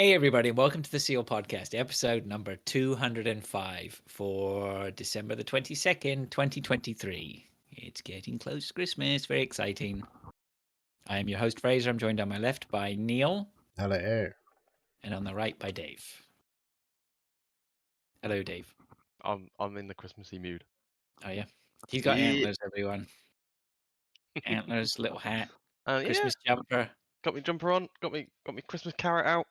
Hey, everybody, and welcome to the Seal Podcast, episode number 205 for December the 22nd, 2023. It's getting close to Christmas. Very exciting. I am your host, Fraser. I'm joined on my left by Neil. Hello. And on the right by Dave. Hello, Dave. I'm in the Christmassy mood. Oh, yeah. He's got antlers, everyone. Antlers, little hat, Christmas jumper. Got me jumper on. Got me Christmas carrot out.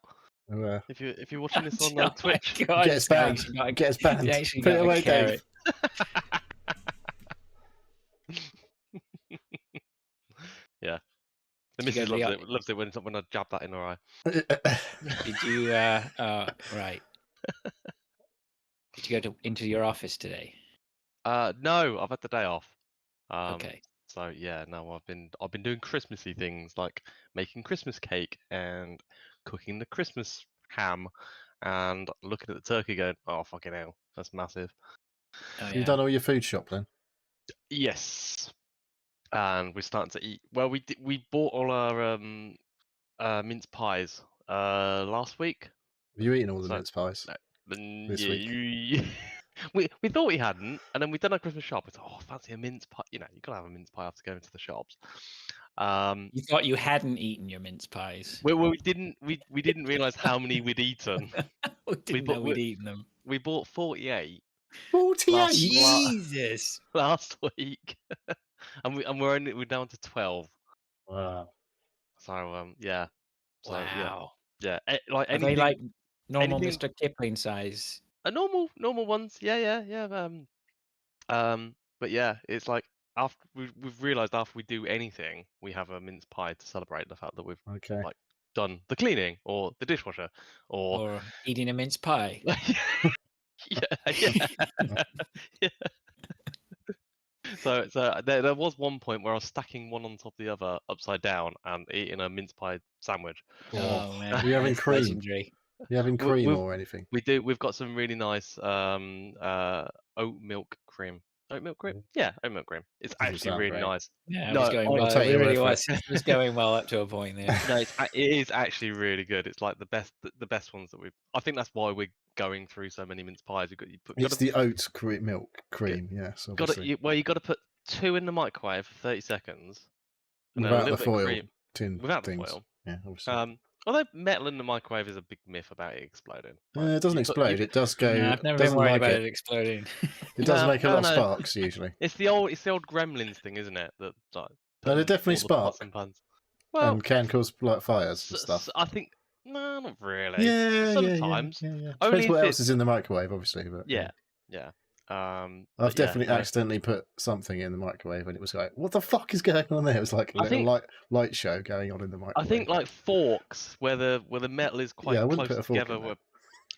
Oh, If you're watching this on Oh Twitch, God, get us banned. Get us banned. Actually Put it got away, a carrot. Dave. Yeah, the Did you missus go to loves it. Loves it when I jab that in her eye. Did you? Right. Did you go into your office today? No, I've had the day off. Okay. So yeah, no, I've been doing Christmassy things like making Christmas cake and cooking the Christmas ham and looking at the turkey going, oh fucking hell, that's massive. Oh, Have you done all your food shop then? Yes, and we're starting to eat. Well, we bought all our mince pies last week. Have you eaten all the mince pies? This week? we thought we hadn't, and then we done our Christmas shop. We thought, oh, fancy a mince pie. You know, you gotta have a mince pie after going to the shops. You thought you hadn't eaten your mince pies. We didn't realise how many we'd eaten. We didn't know we'd eaten them. We bought 48. 48. Jesus. Last week, and we're down to 12. Wow. So yeah. So, Wow. Yeah. Like Are anything, they like normal anything- Mr. Kipling size? normal ones. Yeah. But yeah, it's like after we've realised after we do anything, we have a mince pie to celebrate the fact that we've Okay. like done the cleaning or the dishwasher Or eating a mince pie? yeah. So there was one point where I was stacking one on top of the other upside down and eating a mince pie sandwich. Oh man, Are you having that's cream? legendary. Are you having cream or anything? We do. We've got some really nice oat milk cream. Oat milk cream? Yeah, oat milk cream. It's Doesn't actually sound really great. nice. Yeah, it No, was going I'll well. take It your really word for was. It was going well up to a point there. No, it is actually really good. It's like the best ones that we've. I think that's why we're going through so many mince pies. It's the oat milk cream, yes. Obviously. You got to put 2 in the microwave for 30 seconds. And Without then a little the bit foil of cream. tin Without things. the foil. Yeah, obviously. Although metal in the microwave is a big myth about it exploding. It doesn't explode. It does go. No, I've never been worried about it exploding. It does make a lot of sparks usually. It's the old Gremlins thing, isn't it? That like, no, they definitely spark. Well, and can cause like fires and stuff. I think no, not really. Yeah, sometimes. Yeah. Depends what else is in the microwave, obviously. But yeah. I've definitely accidentally put something in the microwave, and it was like, "What the fuck is going on there?" It was like a little light show going on in the microwave. I think like forks, where the metal is quite close together.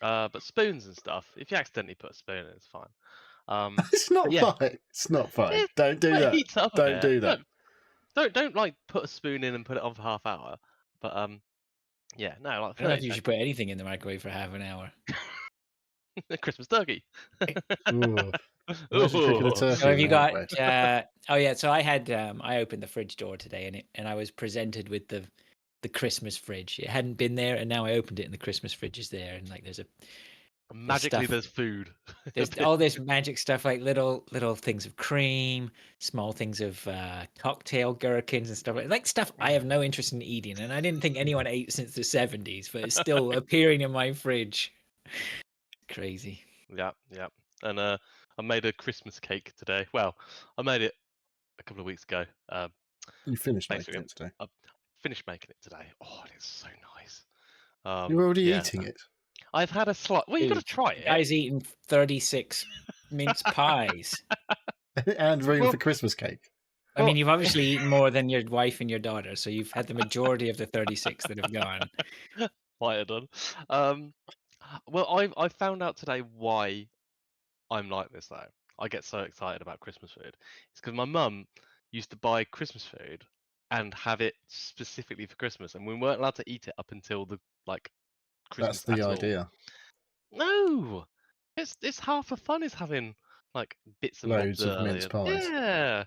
But spoons and stuff. If you accidentally put a spoon in, it's fine. It's not fine. It's not fine. Don't do that. Don't do that. Don't like put a spoon in and put it on for half hour. But yeah, no, like I don't know if you should put anything in the microwave for half an hour. Christmas turkey. Imagine cooking a turkey. So have you got? Oh yeah. So I opened the fridge door today, and I was presented with the Christmas fridge. It hadn't been there, and now I opened it, and the Christmas fridge is there, and like there's food. There's all this magic stuff, like little things of cream, small things of cocktail gherkins and stuff like stuff I have no interest in eating, and I didn't think anyone ate since the 70s, but it's still appearing in my fridge. Crazy. Yeah. And I made a Christmas cake today. Well, I made it a couple of weeks ago. You finished making it today. I finished making it today. Oh, it's so nice. You're already eating it. I've had a slight. Well, you got to try it. Guy's eating 36 mince pies. And room for Christmas cake. I mean, you've obviously eaten more than your wife and your daughter, so you've had the majority of the 36 that have gone. Might have done. Well, I found out today why I'm like this though. I get so excited about Christmas food. It's because my mum used to buy Christmas food and have it specifically for Christmas, and we weren't allowed to eat it up until the Christmas. That's the idea. No, it's half the fun is having like bits and loads of mince pies. Yeah,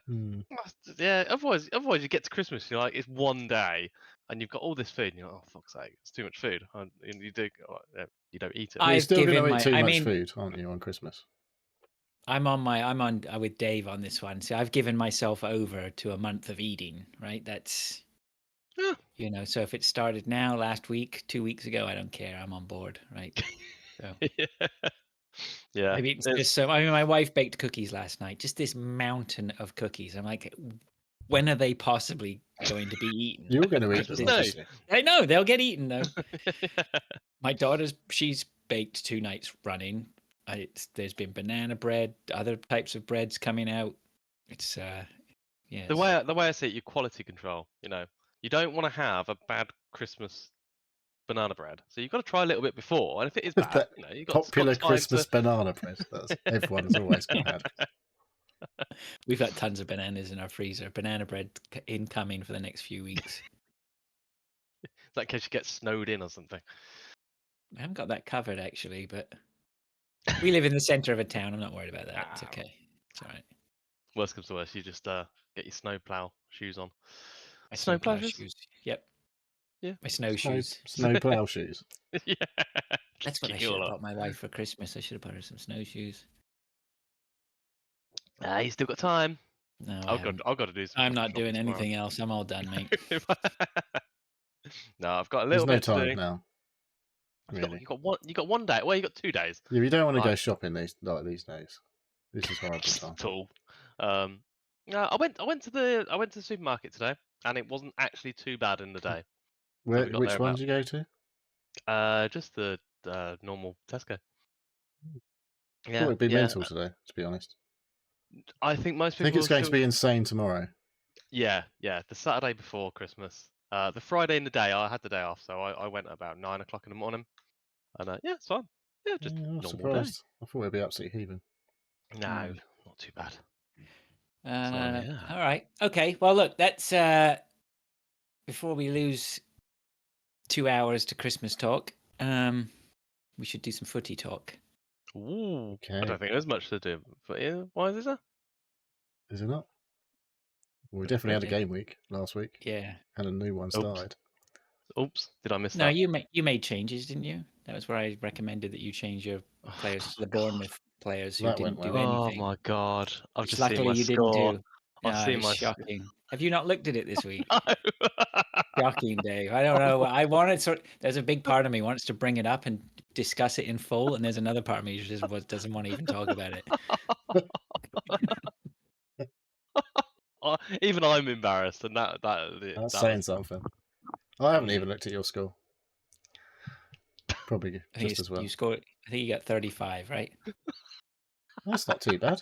yeah. Otherwise you get to Christmas, you're like, it's one day. and you've got all this food, and you're like, oh fuck's sake, it's too much food. And you don't eat it. You're I've still going to given eat my. too I much mean, food, aren't you, on Christmas? I'm on with Dave on this one. So I've given myself over to a month of eating. Right. That's Yeah. So if it started now, last week, 2 weeks ago, I don't care. I'm on board. Right. So. Yeah. Maybe it's just so. I mean, my wife baked cookies last night. Just this mountain of cookies. I'm like, when are they possibly going to be eaten? You're going to eat Christmas them, Day. obviously. I know they'll get eaten though. My she's baked 2 nights running. There's been banana bread, other types of breads coming out. It's yeah. The way I see it, you quality control. You don't want to have a bad Christmas banana bread, so you've got to try a little bit before. And if it is bad, you've got Popular time Christmas to... banana bread. That's everyone's always had. We've got tons of bananas in our freezer. Banana bread incoming for the next few weeks. Is that in case you get snowed in or something? I haven't got that covered actually, but we live in the center of a town. I'm not worried about that. It's okay. It's all right. Worst comes to worst, you just get your snowplow shoes on. My Snowplow shoes. Yep. Yeah. My snowshoes. Snowplow shoes. Yeah. That's what I should have bought my wife for Christmas. I should have bought her some snowshoes. You still got time. No, I've got to do some. I'm not doing tomorrow. anything else. I'm all done, mate. No, I've got a There's little no bit to time do. now. Really. You got 1 day. Well, you got 2 days. Yeah, you don't want to go shopping these days. This is horrible time. At all. No, I went to the supermarket today, and it wasn't actually too bad in the day. Which one did you go to? Just the normal Tesco. I thought it'd be mental today, to be honest. I think most people. I think it's going to be insane tomorrow. Yeah. The Saturday before Christmas. The Friday in the day, I had the day off, so I went about 9 o'clock in the morning, and it's fine. Yeah, just I'm normal surprised. day. I thought it'd be absolutely heaving. No, not too bad. All right. Okay. Well, look, that's before we lose 2 hours to Christmas talk. We should do some footy talk. Ooh. Okay. I don't think there's much to do. But yeah, why is there? Is it not? Well, we definitely had a game week last week. Yeah. And a new one started. Oops. Did I miss that? No, you made changes, didn't you? That was where I recommended that you change your players to the Bournemouth players who didn't do anything. Oh my god! I've just luckily seen my you score. didn't do. I've seen my shocking. Have you not looked at it this week? No. Shocking, Dave. I don't know. I wanted there's a big part of me wants to bring it up and discuss it in full, and there's another part of me who just doesn't want to even talk about it. Even I'm embarrassed, and that's saying something. I haven't even looked at your score. Probably just as well. You scored. I think you got 35, right? That's not too bad.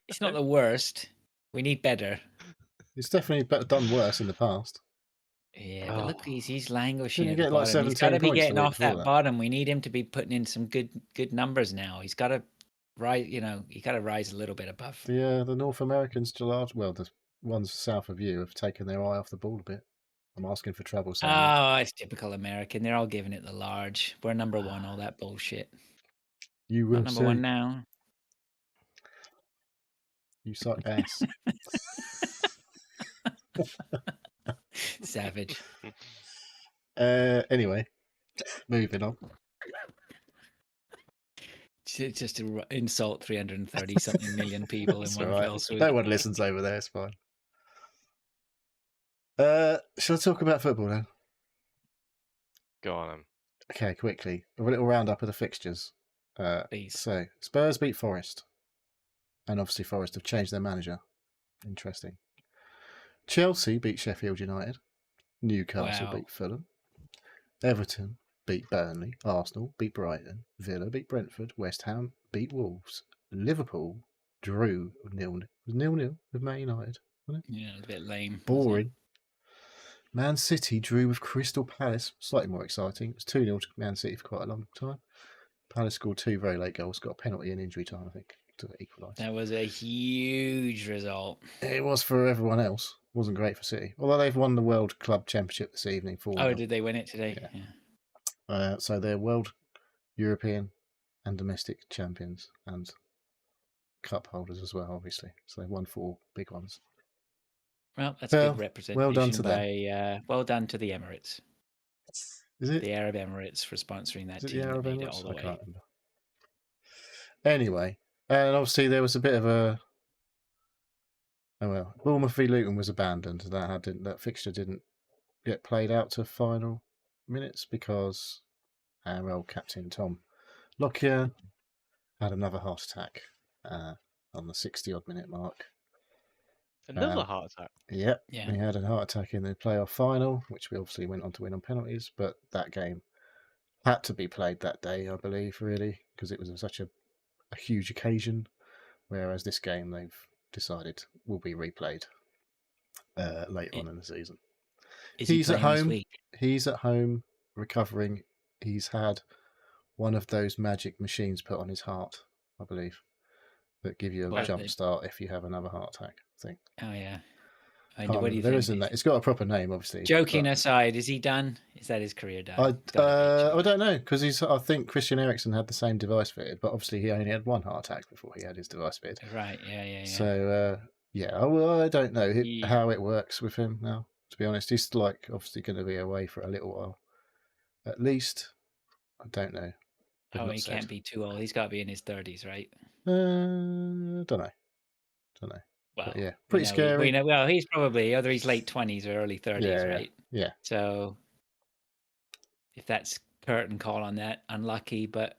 It's not the worst. We need better. It's definitely done worse in the past. Yeah, but look, he's languishing. Didn't he get like 17 He's got to be points getting the week off that before that? bottom. We need him to be putting in some good numbers now. He's got to rise. He got to rise a little bit above. The North Americans, the ones south of you, have taken their eye off the ball a bit. I'm asking for trouble. Oh, it's typical American. They're all giving it the large. We're number one. All that bullshit. You will number one now. You suck ass. Savage. Anyway, moving on. Just to insult 330 something million people in one fell swoop. No one listens over there. It's fine. Shall I talk about football then? Go on. Okay, quickly. A little roundup of the fixtures. Please. So, Spurs beat Forest. And obviously Forest have changed their manager. Interesting. Chelsea beat Sheffield United. Newcastle beat Fulham. Everton beat Burnley. Arsenal beat Brighton. Villa beat Brentford. West Ham beat Wolves. Liverpool drew 0-0 with Man United. Wasn't it? Yeah, a bit lame. Boring. Man City drew with Crystal Palace. Slightly more exciting. It was 2-0 to Man City for quite a long time. Palace scored 2 very late goals. Got a penalty in injury time, I think, to equalise. That was a huge result. It was for everyone else. It wasn't great for City. Although they've won the World Club Championship this evening. Oh, did they win it today? Yeah. So they're World, European and domestic champions and cup holders as well, obviously. So they've won 4 big ones. Well, that's good well done to representation them. well done to the Emirates, Is it? the Arab Emirates, for sponsoring that Is it the team that Arab made it Emirates? all the I way. can't remember. Anyway, and obviously there was a bit of a. Oh well, Bournemouth v Luton was abandoned. That fixture didn't get played out to final minutes because our old captain Tom Lockyer had another heart attack on the 60-odd minute mark. Another heart attack. Yep, Yeah. he had a heart attack in the playoff final, which we obviously went on to win on penalties. But that game had to be played that day, I believe, really, because it was such a huge occasion. Whereas this game, they've decided will be replayed later on in the season. Is he He's at playing this home. week? He's at home recovering. He's had one of those magic machines put on his heart, I believe, that give you a jump start if you have another heart attack thing. Oh yeah. Can't What do remember. you There think? isn't that. It's got a proper name, obviously. Joking aside, is he done? Is that his career done? I It's gotta be, don't know, because I think Christian Eriksen had the same device fitted, but obviously he only had one heart attack before he had his device fitted. right. Yeah. So I don't know how it works with him now. To be honest, he's like obviously going to be away for a little while, at least. I don't know. He can't be too old. He's got to be in his 30s, right? Don't know. Well, but yeah, pretty scary. We know. Well, he's probably either he's late 20s or early 30s, right? Yeah. So if that's curtain call on that, unlucky. But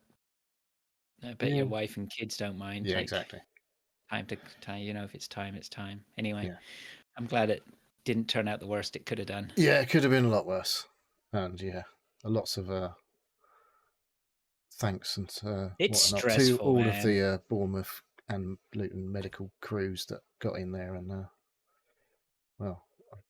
I bet your wife and kids don't mind. Yeah, exactly. Time to time. If it's time, it's time. Anyway, I'm glad it didn't turn out the worst it could have done. Yeah, it could have been a lot worse. And lots of thanks and it's whatnot stressful, to all man. of the Bournemouth and Luton medical crews that got in there and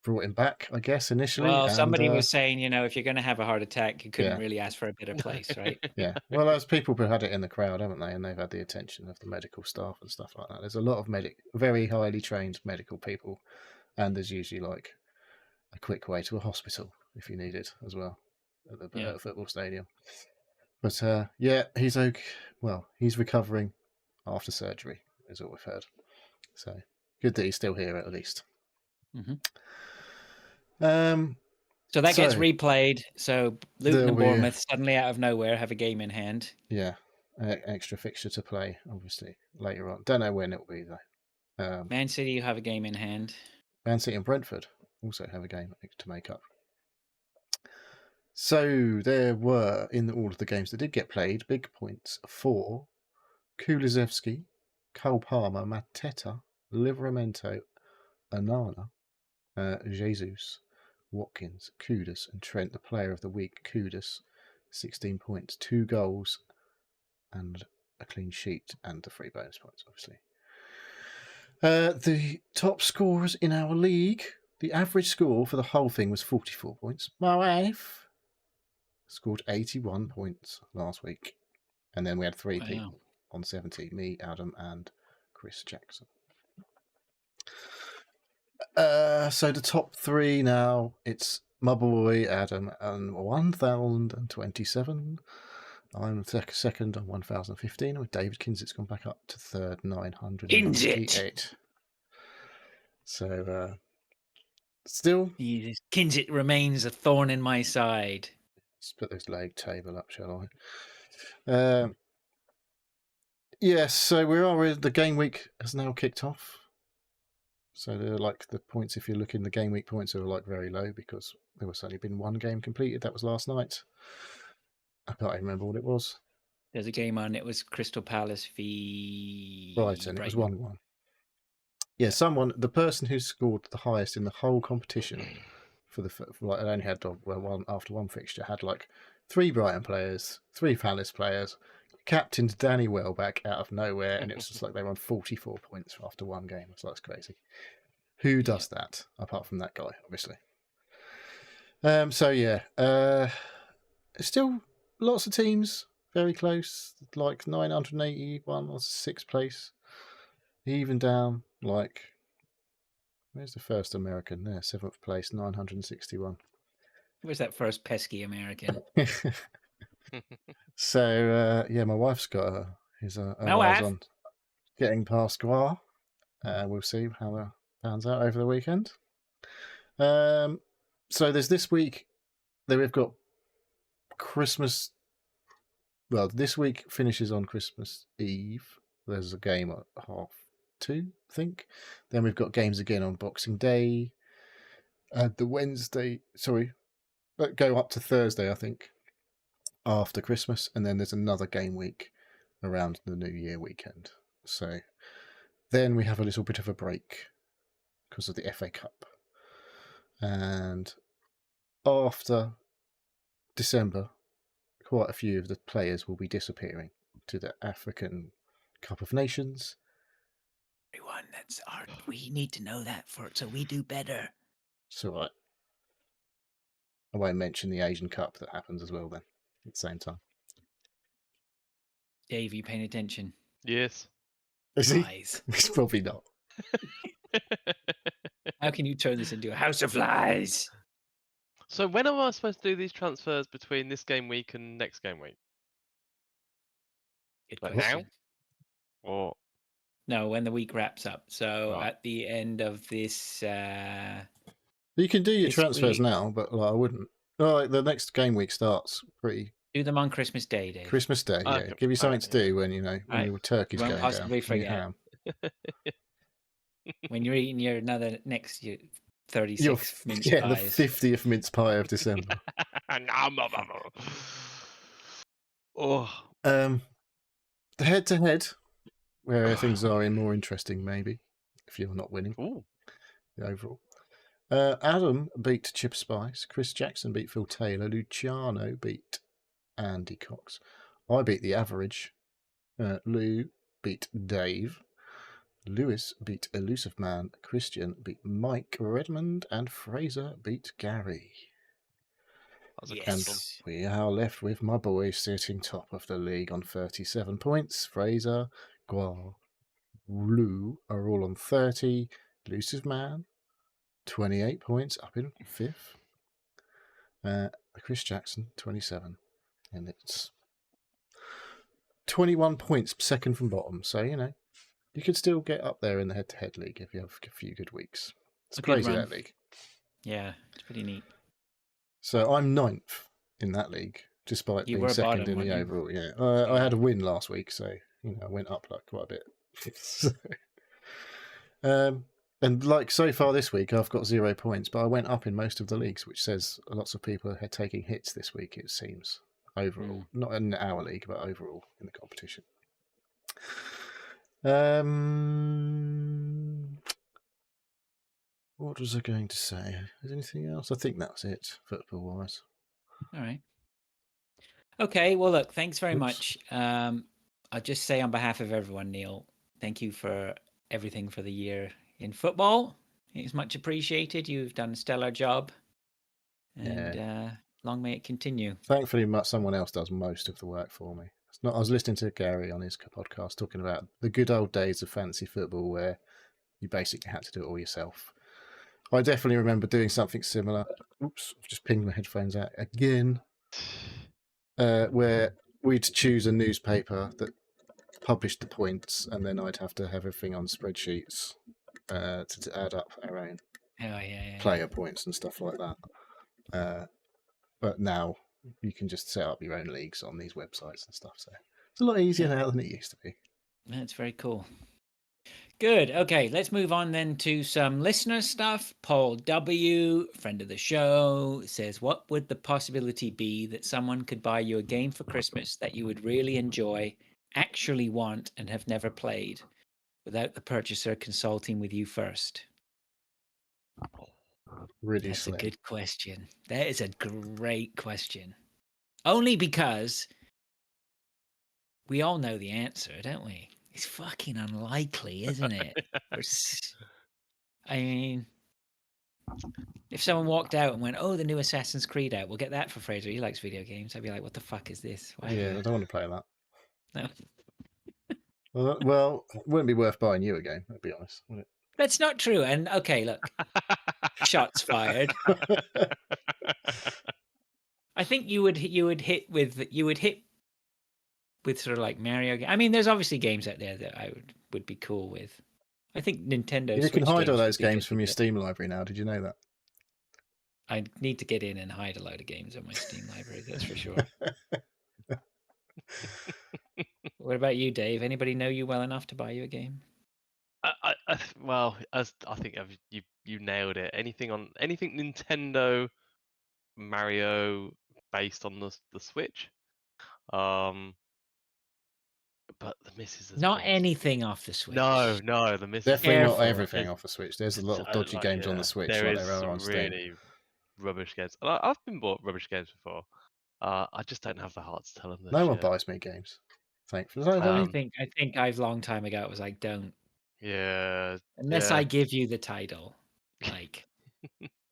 brought him back, I guess, initially. Well, somebody was saying, if you're going to have a heart attack, you couldn't really ask for a better place, right? Yeah. Well, there's people who had it in the crowd, haven't they? And they've had the attention of the medical staff and stuff like that. There's a lot of very highly trained medical people, and there's usually like a quick way to a hospital if you need it as well at the football stadium. But he's okay. Well, he's recovering after surgery, is what we've heard. So good that he's still here at least. Mm-hmm. So that gets replayed. So Luton and Bournemouth suddenly out of nowhere have a game in hand. Yeah, extra fixture to play, obviously, later on. Don't know when it will be, though. Man City have a game in hand. Man City and Brentford also have a game to make up. So there were, in all of the games that did get played, big points for Kulusevski, Cole Palmer, Mateta, Livramento, Onana, Jesus, Watkins, Kudus, and Trent, the player of the week. Kudus, 16 points, 2 goals, and a clean sheet, and the 3 bonus points, obviously. The top scorers in our league, the average score for the whole thing was 44 points. My wife scored 81 points last week. And then we had 3 people on 70, me, Adam, and Chris Jackson. So the top 3 now, it's my boy Adam on 1,027. I'm second on 1,015. With David Kinzit's gone back up to third, 998. So still, Kinzit remains a thorn in my side. Let's put this league table up, shall I? Yes, so the game week has now kicked off. So they're like the points, if you look in the game week points, are like very low because there was only been 1 game completed. That was last night. I can't even remember what it was. There's a game on. It was Crystal Palace v Brighton. It was 1-1. Yeah, the person who scored the highest in the whole competition it only had after 1 fixture, had like 3 Brighton players, 3 Palace players, captained Danny Welbeck out of nowhere, and it was just like they won 44 points after 1 game. So that's crazy. Who does that apart from that guy, obviously? Still lots of teams very close, like 981 or 6th place, even down like. Where's the first American there? 7th place, 961. Where's that first pesky American? So, my wife's got his eyes on getting past Gua. We'll see how that pans out over the weekend. So there's this week that we've got Christmas. Well, this week finishes on Christmas Eve. There's a game at 2:30, I think. Then we've got games again on Boxing Day. The Wednesday, go up to Thursday, I think, after Christmas, and then there's another game week around the New Year weekend. So then we have a little bit of a break because of the FA Cup. And after December, quite a few of the players will be disappearing to the African Cup of Nations. Everyone, we need to know that so we do better. So I won't mention the Asian Cup that happens as well then at the same time. Dave, are you paying attention? Yes. Is he? Lies. He's probably not. How can you turn this into a house of lies? So when am I supposed to do these transfers between this game week and next game week? Good Like question. now? Or No, when the week wraps up. So Right. at the end of this, You can do your this transfers week- now, but I wouldn't. The next game week starts pretty do them on Christmas Day, Dave. Christmas Day. Yeah, Okay. give you something Okay. to do when Right. your turkey's You won't going possibly down. and your forget. ham. When you're eating your 36 Your mince the pies. 50th mince pie of December. Oh, The head-to-head, where things are more interesting, maybe if you're not winning. ooh. The overall. Adam beat Chip Spice. Chris Jackson beat Phil Taylor. Luciano beat Andy Cox. I beat the average. Lou beat Dave. Lewis beat Elusive Man. Christian beat Mike Redmond. And Fraser beat Gary. That was a Yes. close one. We are left with my boys sitting top of the league on 37 points. Fraser, Guar, Lou are all on 30. Elusive Man, 28 points, up in 5th. Chris Jackson, 27. And it's 21 points second from bottom. So, you could still get up there in the head-to-head league if you have a few good weeks. It's A good crazy, run. that league. Yeah, it's pretty neat. So I'm 9th in that league, despite You being were second bottom, in the weren't you? overall. Yeah, I had a win last week, so I went up like quite a bit. And so far this week, I've got 0 points, but I went up in most of the leagues, which says lots of people are taking hits this week. It seems overall, not in our league, but overall in the competition. What was I going to say? Is anything else? I think that's it, football-wise. All right. Okay, well, look, thanks very much. I'll just say on behalf of everyone, Neil, thank you for everything for the year in football. It's much appreciated. You've done a stellar job. And long may it continue. Thankfully, someone else does most of the work for me. I was listening to Gary on his podcast talking about the good old days of fantasy football where you basically had to do it all yourself. I definitely remember doing something similar. Oops, I've just pinged my headphones out again. Where we'd choose a newspaper that published the points, and then I'd have to have everything on spreadsheets to add up our own player points and stuff like that. But now you can just set up your own leagues on these websites and stuff. So it's a lot easier now than it used to be. That's very cool. Good. Okay, let's move on then to some listener stuff. Paul W., friend of the show, says, what would the possibility be that someone could buy you a game for Christmas that you would really enjoy, actually want, and have never played without the purchaser consulting with you first? Really That's slim. a good question. That is a great question. Only because we all know the answer, don't we? It's fucking unlikely, isn't it? I mean, if someone walked out and went, "Oh, the new Assassin's Creed out, we'll get that for Fraser. He likes video games." I'd be like, "What the fuck is this?" I don't want to play that. No. Well, it wouldn't be worth buying you a game, to be honest, would it? That's not true. And okay, look, shots fired. I think you would hit with sort of like Mario. I mean, there's obviously games out there that I would be cool with. I think Nintendo You can Switch hide all games would those be good games to from your get. Steam library now. Did you know that? I need to get in and hide a load of games on my Steam library. That's for sure. What about you, Dave? Anybody know you well enough to buy you a game? Well, as I think you nailed it. Anything Nintendo, Mario based on the Switch. But the missus has Not been anything off the Switch. no, the missus Definitely not Careful. everything off the Switch. There's a lot of dodgy games on the Switch, there like is there are on some Steam. really rubbish games. And I've been bought rubbish games before. I just don't have the heart to tell them this No one shit. buys me games. Thankfully, I think I've long time ago. It was like, don't. Yeah. Unless I give you the title, like.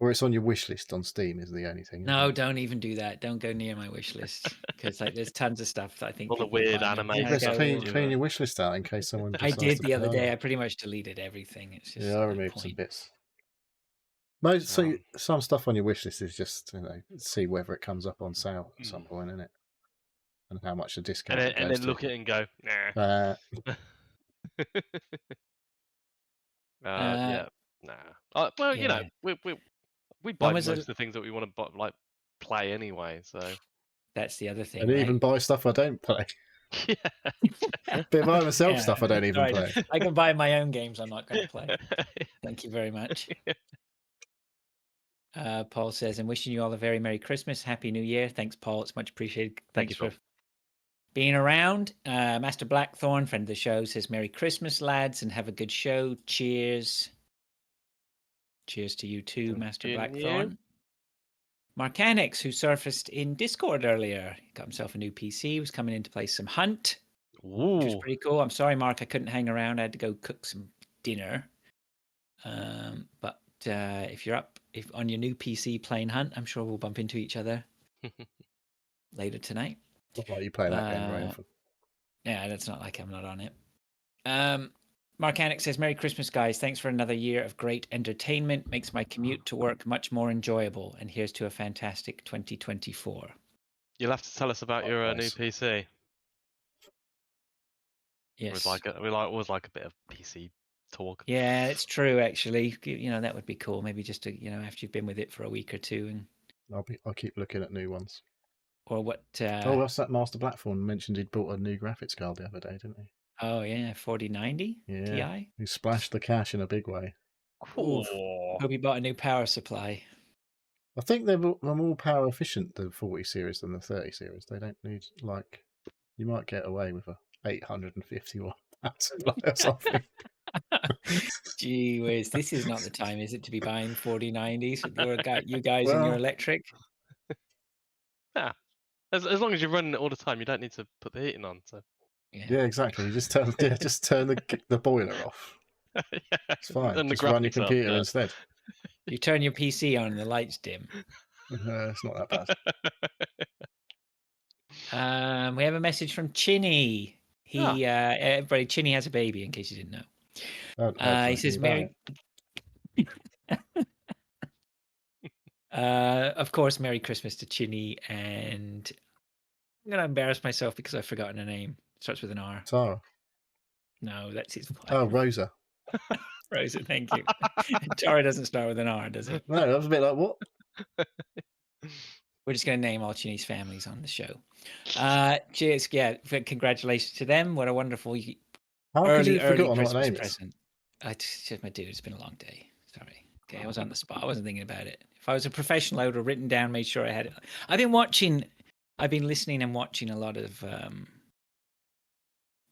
Or it's on your wish list on Steam is the only thing. No, don't even do that. Don't go near my wish list because like there's tons of stuff that I think All the people are weird buying. anime And I Just go, clean your wish list out in case someone I decides did to the other buy day. it. I pretty much deleted everything. It's just Yeah, I no removed some point. bits. So some stuff on your wish list is just see whether it comes up on sale at some point, isn't it? And how much the discount and goes then to. look at it and go, nah. Yeah, nah. Well, yeah. we buy was most it- of the things that we want to like play anyway. So That's the other thing, And right? even buy stuff I don't play. yeah. But buy myself Yeah, stuff I don't even sorry, play. I can buy my own games I'm not going to play. Thank you very much. Paul says, I'm wishing you all a very Merry Christmas, Happy New Year. Thanks, Paul. It's much appreciated. Thanks for being around. Master Blackthorn, friend of the show, says, Merry Christmas, lads, and have a good show. Cheers. Cheers to you too, Master Blackthorn. Marcanix, who surfaced in Discord earlier, got himself a new PC, was coming in to play some Hunt, which was pretty cool. I'm sorry, Mark, I couldn't hang around. I had to go cook some dinner. But if you're up on your new PC playing Hunt, I'm sure we'll bump into each other later tonight. Not like you play that game very often. Yeah, that's not like I'm not on it. Mark Anick says, Merry Christmas, guys. Thanks for another year of great entertainment. Makes my commute to work much more enjoyable. And here's to a fantastic 2024. You'll have to tell us about your new PC. Yes. We always like a bit of PC talk. Yeah, it's true, actually. That would be cool. Maybe just to, after you've been with it for a week or two. And I'll keep looking at new ones. Or what? What's that? Master Blackthorn mentioned he'd bought a new graphics card the other day, didn't he? Oh, yeah, 4090 Ti? He splashed the cash in a big way. Cool. Hope he bought a new power supply. I think they're more power efficient, the 40 series than the 30 series. They don't need, you might get away with a 850 watt power supply or something. Gee whiz, this is not the time, is it, to be buying 4090s with you guys and your electric? Yeah. As long as you're running it all the time, you don't need to put the heating on. So. Yeah, exactly. You just turn the boiler off. It's fine. And just run your computer instead. You turn your PC on and the lights dim. It's not that bad. We have a message from Chinny. Everybody, Chinny has a baby, in case you didn't know. He says, of course, Merry Christmas to Chinny, and I'm going to embarrass myself because I've forgotten her name. It starts with an R. Tara. No, that's his wife. Oh, Rosa. Rosa, thank you. Tara doesn't start with an R, does it? No, that was a bit like, what? We're just going to name all Chinny's families on the show. Cheers. Yeah, congratulations to them. What a wonderful early Christmas present. My dude, it's been a long day. Sorry. Okay, I was on the spot. I wasn't thinking about it. If I was a professional, I would have written down, made sure I had it. I've been listening and watching a lot of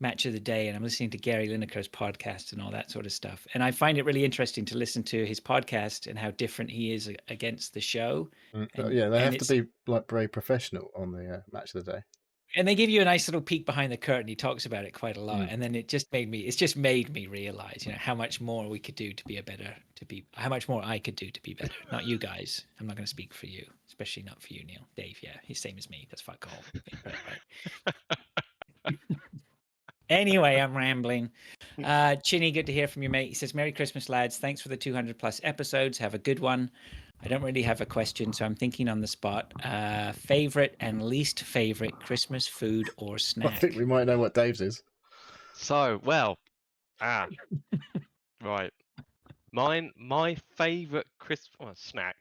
Match of the Day, and I'm listening to Gary Lineker's podcast and all that sort of stuff. And I find it really interesting to listen to his podcast and how different he is against the show. They have to be very professional on the Match of the Day. And they give you a nice little peek behind the curtain. He talks about it quite a lot. And then it's just made me realize, how much more we could do how much more I could do to be better. Not you guys. I'm not going to speak for you, especially not for you, Neil. Dave, yeah, he's same as me. That's fuck all. Right. Anyway, I'm rambling. Chinny, good to hear from you, mate. He says, Merry Christmas, lads. Thanks for the 200+ episodes. Have a good one. I don't really have a question, so I'm thinking on the spot. Favorite and least favorite Christmas food or snack? I think we might know what Dave's is. So, Right. My favourite snack.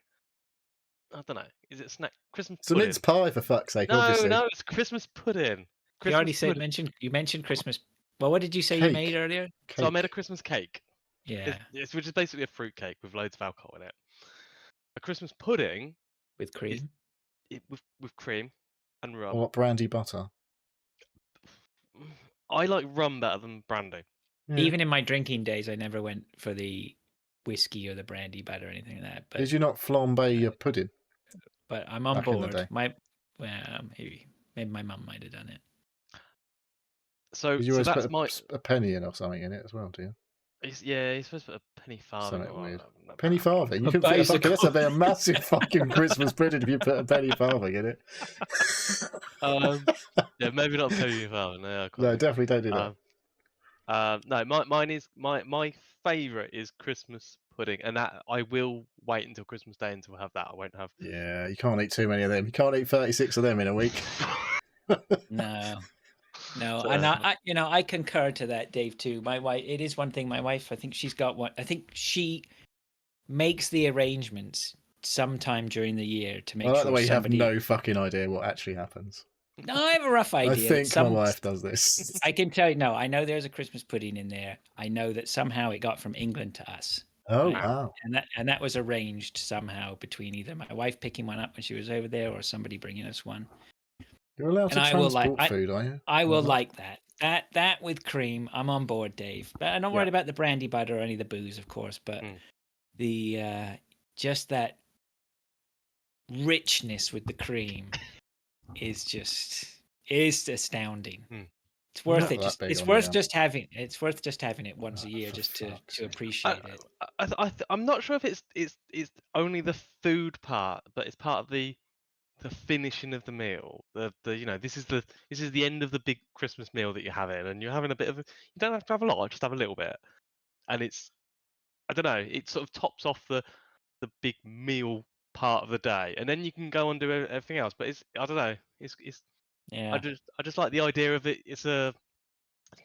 I don't know. Is it snack? Christmas It's a mince pudding. pie, for fuck's sake, No, obviously. no, it's Christmas pudding. You already Christmas pudding. mentioned Christmas. Well, what did you say you made Cake. earlier? So I made a Cake. Christmas cake. Yeah, Which is basically a fruit cake with loads of alcohol in it. A Christmas pudding with is cream. with cream and rum. Or what, brandy butter? I like rum better than brandy. Yeah. Even in my drinking days, I never went for the whiskey or the brandy butter or anything like that. But Did you not flambe your pudding? but I'm on Back in the board. day. Well, maybe my mum might have done it. So Did you always that's put a penny in or something in it as well, do you? You're supposed to put a penny farthing. Something weird. No, Penny farthing? You A couldn't fit a fucking... That's bicycle. a massive fucking Christmas pudding if you put a penny farthing in it. Yeah, maybe not penny farthing. No, No, definitely don't do that. No, mine is my favourite is Christmas pudding, and that I will wait until Christmas Day until I have that. I won't have. Yeah, you can't eat too many of them. You can't eat 36 of them in a week. No, So- and I concur to that, Dave. Too. My wife. It is one thing. My wife. I think she's got one. I think she makes the arrangements sometime during the year to make I like sure the way somebody. you have no fucking idea what actually happens. No, I have a rough idea. I think my wife does this. I can tell you. No, I know there's a Christmas pudding in there. I know that somehow it got from England to us. Oh, Right. wow. And that was arranged somehow between either my wife picking one up when she was over there or somebody bringing us one. You're allowed to And I will transport food, are you? I will Or not? like that. That with cream, I'm on board, Dave. But I'm not worried about the brandy butter or any of the booze, of course. But the just that richness with the cream is astounding. It's worth it. It's worth just having it once a year just to appreciate it. I'm not sure if it's only the food part, but it's part of the finishing of the meal. This is the end of the big Christmas meal that you're having, and you're having a bit of. You don't have to have a lot, just have a little bit, and I don't know. It sort of tops off the big meal part of the day, and then you can go and do everything else. But I don't know. Yeah. I just like the idea of it. It's not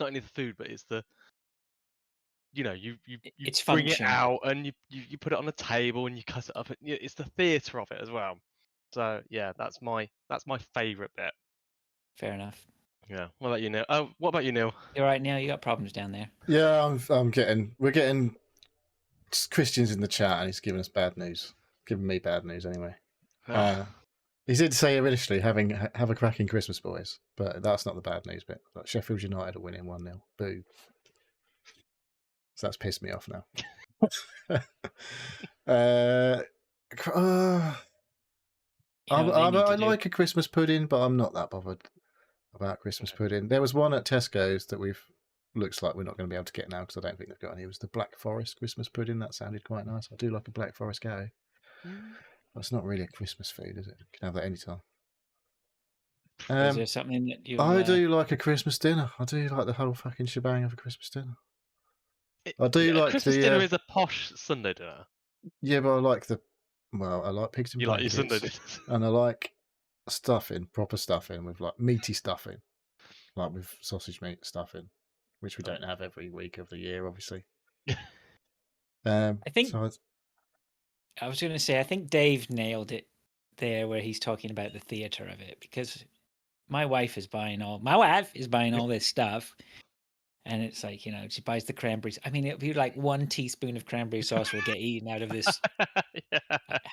only the food, but it's the. You It's bring function. it out and you put it on the table and you cut it up. It's the theatre of it as well. So yeah, that's my favourite bit. Fair enough. Yeah. What about you, Neil? Oh, what about you, Neil? You're right, Neil. You got problems down there. Yeah, we're getting Christian's in the chat and he's giving us bad news. Giving me bad news anyway. He did say initially have a cracking Christmas, boys, but that's not the bad news bit. Like, Sheffield United are winning 1-0. Boo. So that's pissed me off now. I like a Christmas pudding, but I'm not that bothered about Christmas pudding. There was one at Tesco's that looks like we're not going to be able to get now because I don't think they've got any. It was the Black Forest Christmas pudding. That sounded quite nice. I do like a Black Forest ghetto. That's not really a Christmas food, is it? You can have that anytime. Is there something that you? I do like a Christmas dinner. I do like the whole fucking shebang of a Christmas dinner. I do like Christmas dinner is a posh Sunday dinner. Yeah, but I like I like pigs and you like your Sunday dinners, and I like stuffing, proper stuffing with like meaty stuffing, like with sausage meat stuffing, which we don't have every week of the year, obviously. I think. So I was going to say, I think Dave nailed it there, where he's talking about the theatre of it, because my wife is buying all this stuff. And it's like, she buys the cranberries. I mean, it'll be like 1 teaspoon of cranberry sauce will get eaten out of this,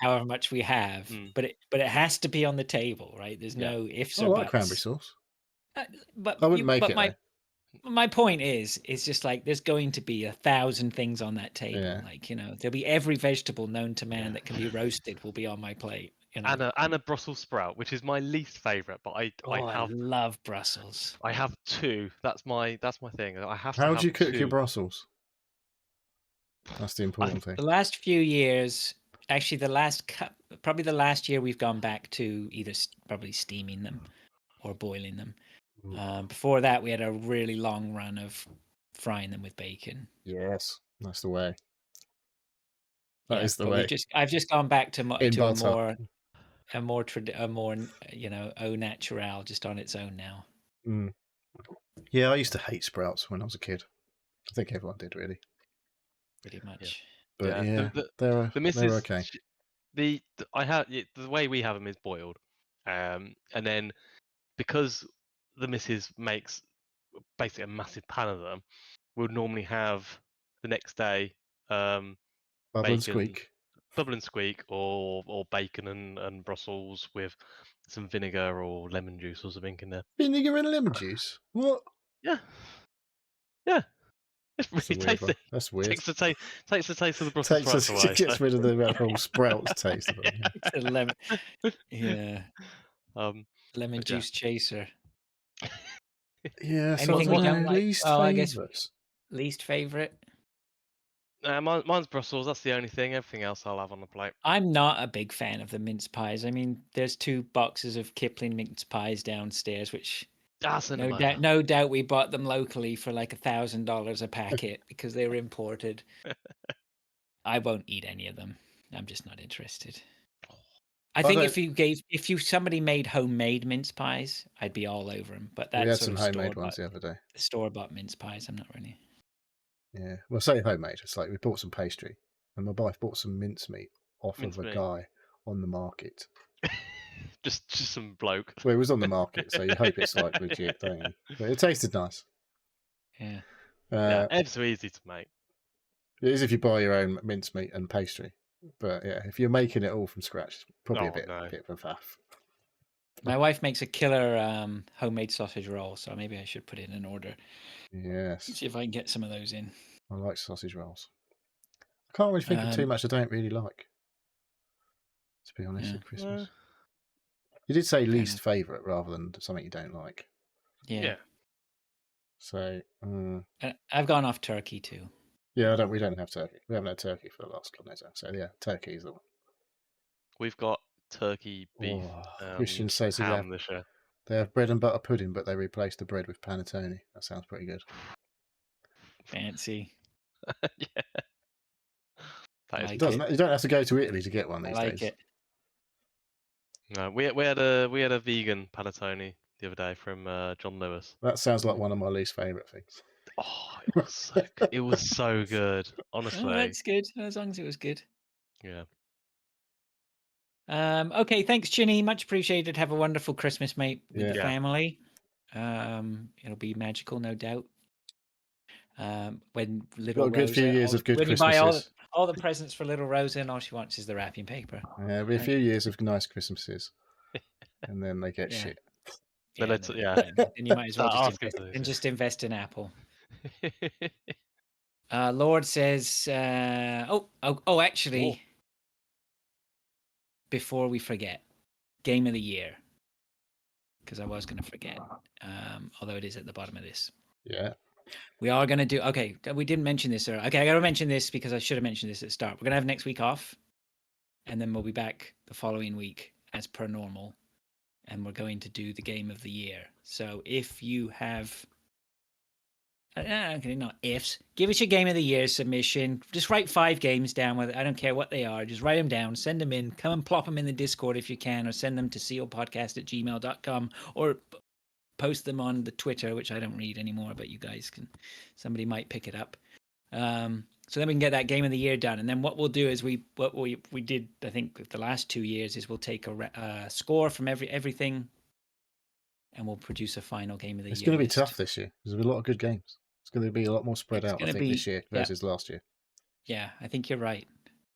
however much we have. But it has to be on the table, right? There's no ifs or buts. I like cranberry sauce. But I wouldn't make it. My point is, it's just like there's going to be 1,000 things on that table. Yeah. Like, there'll be every vegetable known to man that can be roasted will be on my plate. And a Brussels sprout, which is my least favourite, but I love Brussels. I have 2. That's my thing. I have to. How do you cook your Brussels? That's the important thing. The last few years, actually, probably the last year, we've gone back to either probably steaming them or boiling them. Before that, we had a really long run of frying them with bacon. Yes, that's the way. That is the way. I've just gone back to a more au naturel, just on its own now. Yeah, I used to hate sprouts when I was a kid. I think everyone did, really. pretty much. But Yeah, yeah, the they're missus, okay. I have the way we have them is boiled, and then because the missus makes basically a massive pan of them, we'll normally have the next day Bubble and bacon, squeak. bubble and squeak, or bacon and Brussels with some vinegar or lemon juice or something in there. Vinegar and lemon juice? What? Yeah, yeah, it's That's a really weird one. tasty. That's weird. Takes the taste of the Brussels Takes sprouts us, away. gets So. rid of the whole sprouts taste of them. Yeah. It's a lemon. Yeah, lemon But yeah. juice chaser. Yeah, so I Anything don't we don't know. like? Least Oh, I guess favourites. least favorite. Mine's Brussels. That's the only thing. Everything else I'll have on the plate. I'm not a big fan of the mince pies. I mean, there's 2 boxes of Kipling mince pies downstairs, which Send them over. no doubt we bought them locally for like $1,000 a packet because they were imported. I won't eat any of them. I'm just not interested. I think if somebody made homemade mince pies, I'd be all over them. But We that had sort some of homemade ones the other day. store-bought mince pies, I'm not really. Yeah, well, say homemade. It's like we bought some pastry, and my wife bought some mincemeat off of a guy on the market. just some bloke. Well, it was on the market, so you hope it's like legit, don't you? But it tasted nice. Yeah. Yeah, it's so easy to make. It is if you buy your own mincemeat and pastry. But yeah, if you're making it all from scratch, it's probably a bit of a faff. My wife makes a killer homemade sausage roll, so maybe I should put in an order. Yes. See if I can get some of those in. I like sausage rolls. I can't really think of too much I don't really like, to be honest, at Christmas. You did say least favourite rather than something you don't like. Yeah. So I've gone off turkey too. Yeah, we don't have turkey. We haven't had turkey for the last couple of days. So yeah, turkey is the one. We've got turkey, beef, Christian says ham this year. They have bread and butter pudding, but they replace the bread with panettone. That sounds pretty good. Fancy. Yeah. You don't have to go to Italy to get one these days. I like it. No, we had a vegan panettone the other day from John Lewis. That sounds like one of my least favourite things. Oh, it was so good. It was so good, honestly. Oh, that's good. As long as it was good. Yeah. Okay, thanks, Chinny. Much appreciated. Have a wonderful Christmas, mate, with the family. It'll be magical, no doubt. When little got a good Rosa, few years of good when Christmases. you buy all the presents for little Rosa, and all she wants is the wrapping paper. Yeah, it'll be a few years of nice Christmases, and then they get shit. Then you might as well just invest in Apple. Lord says, actually, before we forget, game of the year, because I was going to forget, although it is at the bottom of this. Yeah. We are going to do, okay, we didn't mention this earlier. Okay, I got to mention this because I should have mentioned this at the start. We're going to have next week off, and then we'll be back the following week as per normal, and we're going to do the game of the year. So if you have... Okay, not ifs. Give us your game of the year submission. Just write 5 games down with it. I don't care what they are. Just write them down. Send them in. Come and plop them in the Discord if you can, or send them to sealpodcast@gmail.com, or post them on the Twitter, which I don't read anymore, but you guys can. Somebody might pick it up. So then we can get that game of the year done. And then what we'll do is what we did, I think, the last 2 years is we'll take a score from everything, and we'll produce a final game of the year. It's going to be tough this year. There's a lot of good games. It's going to be a lot more spread out, I think, this year versus last year. Yeah, I think you're right.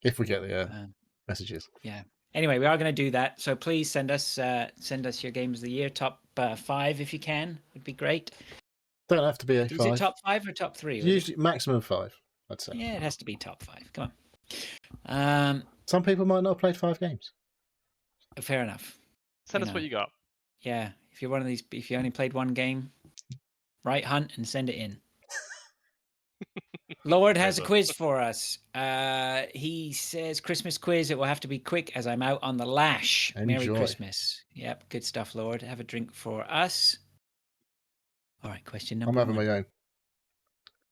If we get the messages. Yeah. Anyway, we are going to do that. So please send us your games of the year, top 5 if you can. Would be great. Don't have to be a 5. Is it top 5 or top 3? Usually maximum 5, I'd say. Yeah, it has to be top 5. Come on. Some people might not have played 5 games. Fair enough. Send us what you got. Yeah, if you're one of these, if you only played 1 game, write Hunt and send it in. Lord has a quiz for us. He says, Christmas quiz. It will have to be quick as I'm out on the lash. Enjoy. Merry Christmas. Yep, good stuff, Lord. Have a drink for us. All right, question number 1. I'm having my own.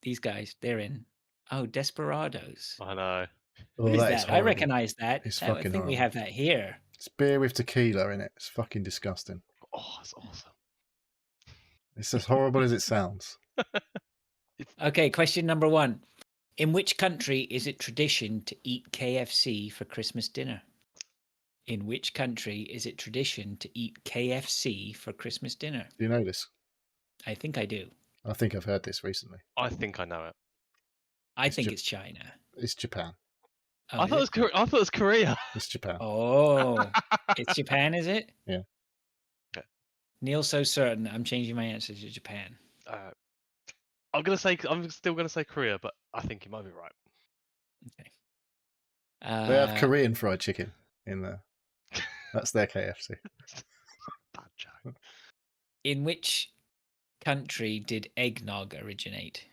These guys, they're in. Oh, Desperados. I know. What is that? I recognize that. It's I fucking think horrible. we have that here. It's beer with tequila in it. It's fucking disgusting. Oh, it's awesome. It's as horrible as it sounds. Okay, question number 1. In which country is it tradition to eat KFC for Christmas dinner? In which country is it tradition to eat KFC for Christmas dinner? Do you know this? I think I do. I think I've heard this recently. I think I know it. I think it's China. It's Japan. Oh, I is thought it was Korea. It's Japan. Oh, it's Japan, is it? Yeah. Okay. Neil's so certain. I'm changing my answer to Japan. I'm still gonna say Korea, but I think you might be right. Okay. They have Korean fried chicken in there. That's their KFC. Bad joke. In which country did eggnog originate?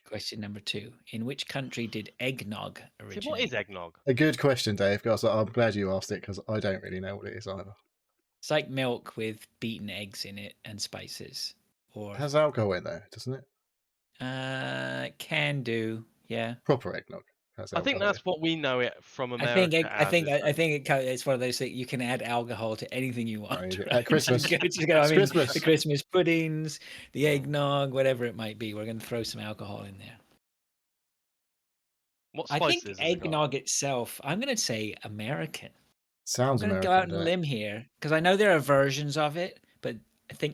Question number 2. In which country did eggnog originate? See, what is eggnog? A good question, Dave. Because I'm glad you asked it because I don't really know what it is either. It's like milk with beaten eggs in it and spices. Or It has alcohol in there, doesn't it? can do, yeah. Proper eggnog. I think that's what we know it from I America. think it's one of those things you can add alcohol to anything you want. Right? Right? At Christmas. Christmas. The Christmas puddings, the eggnog, whatever it might be. We're going to throw some alcohol in there. What I spices think has it got? eggnog itself, I'm going to say American. Sounds I'm going to American. go out on a limb here because I know there are versions of it, but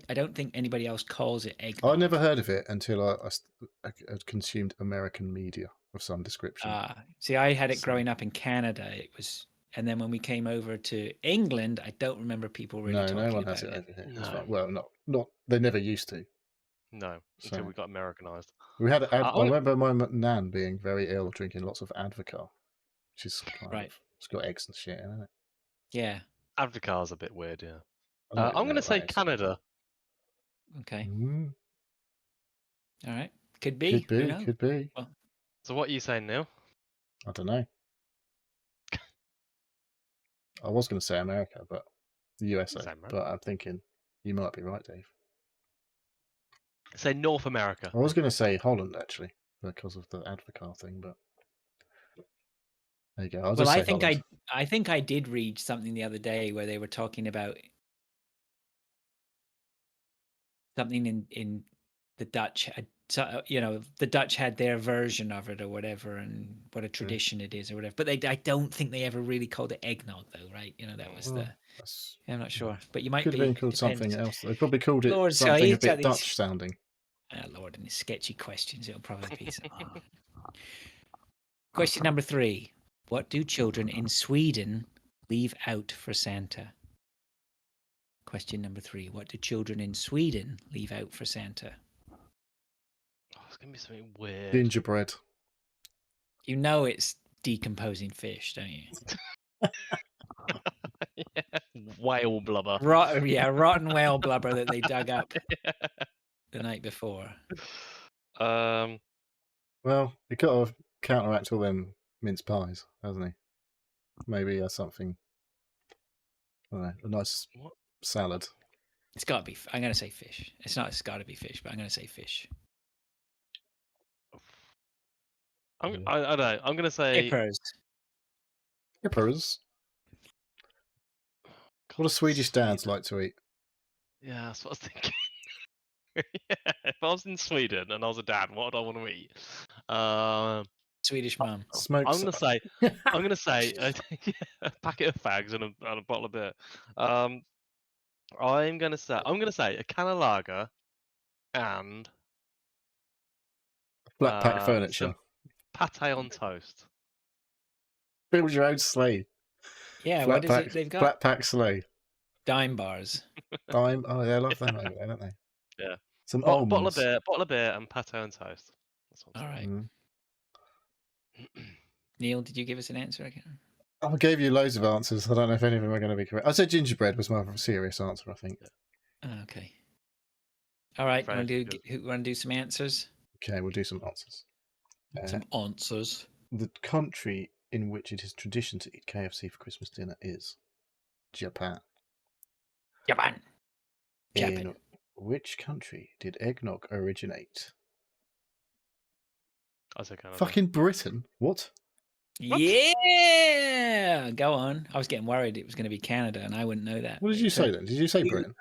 I don't think anybody else calls it eggnog. I never heard of it until I consumed American media of some description. See, I had it growing up in Canada. It was, and then when we came over to England, I don't remember people really talking about it. No one has it over here. No. Well, not they never used to. No, until we got Americanized. We had. I remember my nan being very ill, drinking lots of Advocaat, which is kind of it's got eggs and shit in it. Yeah, Advocaat's a bit weird. Yeah, I'm going to say Canada. Okay. All right. Could be. Could be. Well, so what are you saying, Neil? I don't know. I was going to say America, but the USA. But I'm thinking you might be right, Dave. Say North America. I was going to say Holland actually because of the Advocaat thing, but there you go. I'll just say Holland. I think I did read something the other day where they were talking about something in the Dutch. The Dutch had their version of it or whatever, and what a tradition it is or whatever. But I don't think they ever really called it eggnog, though, right? That was I'm not sure, but you might could have been called something else. They probably called it something a bit Dutch sounding. Oh, Lord, and his sketchy questions. It'll probably be something. Question number 3. What do children in Sweden leave out for Santa? Question number 3. What do children in Sweden leave out for Santa? Oh, it's going to be something weird. Gingerbread. You know it's decomposing fish, don't you? Yeah. Whale blubber. Rotten whale blubber that they dug up the night before. Well, he got to counteract all them mince pies, hasn't he? Maybe something. I don't know, a nice salad. It's got to be. I'm going to say fish. It's got to be fish, but I'm going to say fish. I don't know. I'm going to say Kippers. What do Swedish dads like to eat? Yeah, that's what I was thinking. Yeah, if I was in Sweden and I was a dad, what would I want to eat? Swedish mum. Smoked. I'm gonna say a packet of fags and a bottle of beer. I'm gonna say a can of lager and flat pack furniture. Pate on toast. Build your own sleigh. Yeah, what is it they've got? Flat pack sleigh. Dime bars. Dime. Oh, they love them over there, don't they? Yeah. Some bottle of beer, and pate on toast. That's all right. Neil, did you give us an answer again? I gave you loads of answers. I don't know if any of them are going to be correct. I said gingerbread was more of a serious answer, I think. Okay. All right. Want to do some answers? Okay, we'll do some answers. Some answers. The country in which it is tradition to eat KFC for Christmas dinner is Japan. Japan. In which country did eggnog originate? I say Canada. Fucking Britain. What? Yeah. Go on. I was getting worried it was going to be Canada, and I wouldn't know that. What did you say then? Did you say Britain?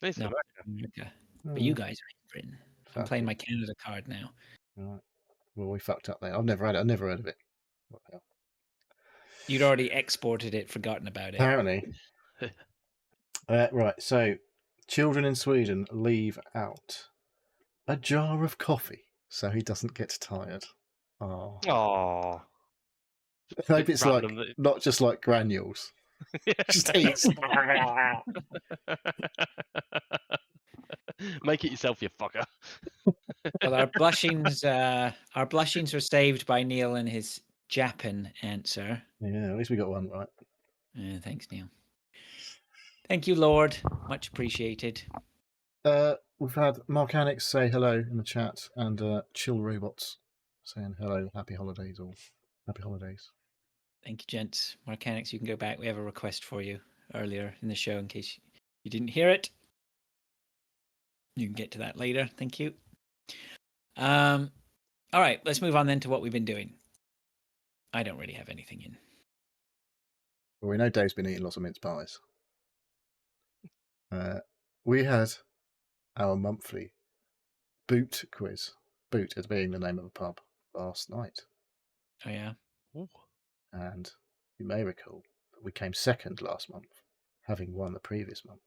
No, America. But you guys are in Britain. I'm playing my Canada card now. Right. Well, we fucked up there. I've never had it. I've never heard of it. What the hell? You'd already exported it, forgotten about it. Apparently. Right, so children in Sweden leave out a jar of coffee so he doesn't get tired. Oh. Oh. I hope it's like Random. not just like granules. Just eats. Make it yourself, you fucker. Well, our blushings were saved by Neil and his Japan answer. Yeah, at least we got one right. Thanks, Neil. Thank you, Lord. Much appreciated. We've had Marcanix say hello in the chat, and Chill Robots saying hello, happy holidays, or happy holidays. Thank you, gents. Marcanix, you can go back. We have a request for you earlier in the show in case you didn't hear it. You can get to that later. Thank you. All right, let's move on then to what we've been doing. I don't really have anything in. Well, we know Dave's been eating lots of mince pies. We had our monthly boot quiz. Boot as being the name of a pub last night. Oh, yeah? Ooh. And you may recall that we came second last month, having won the previous month.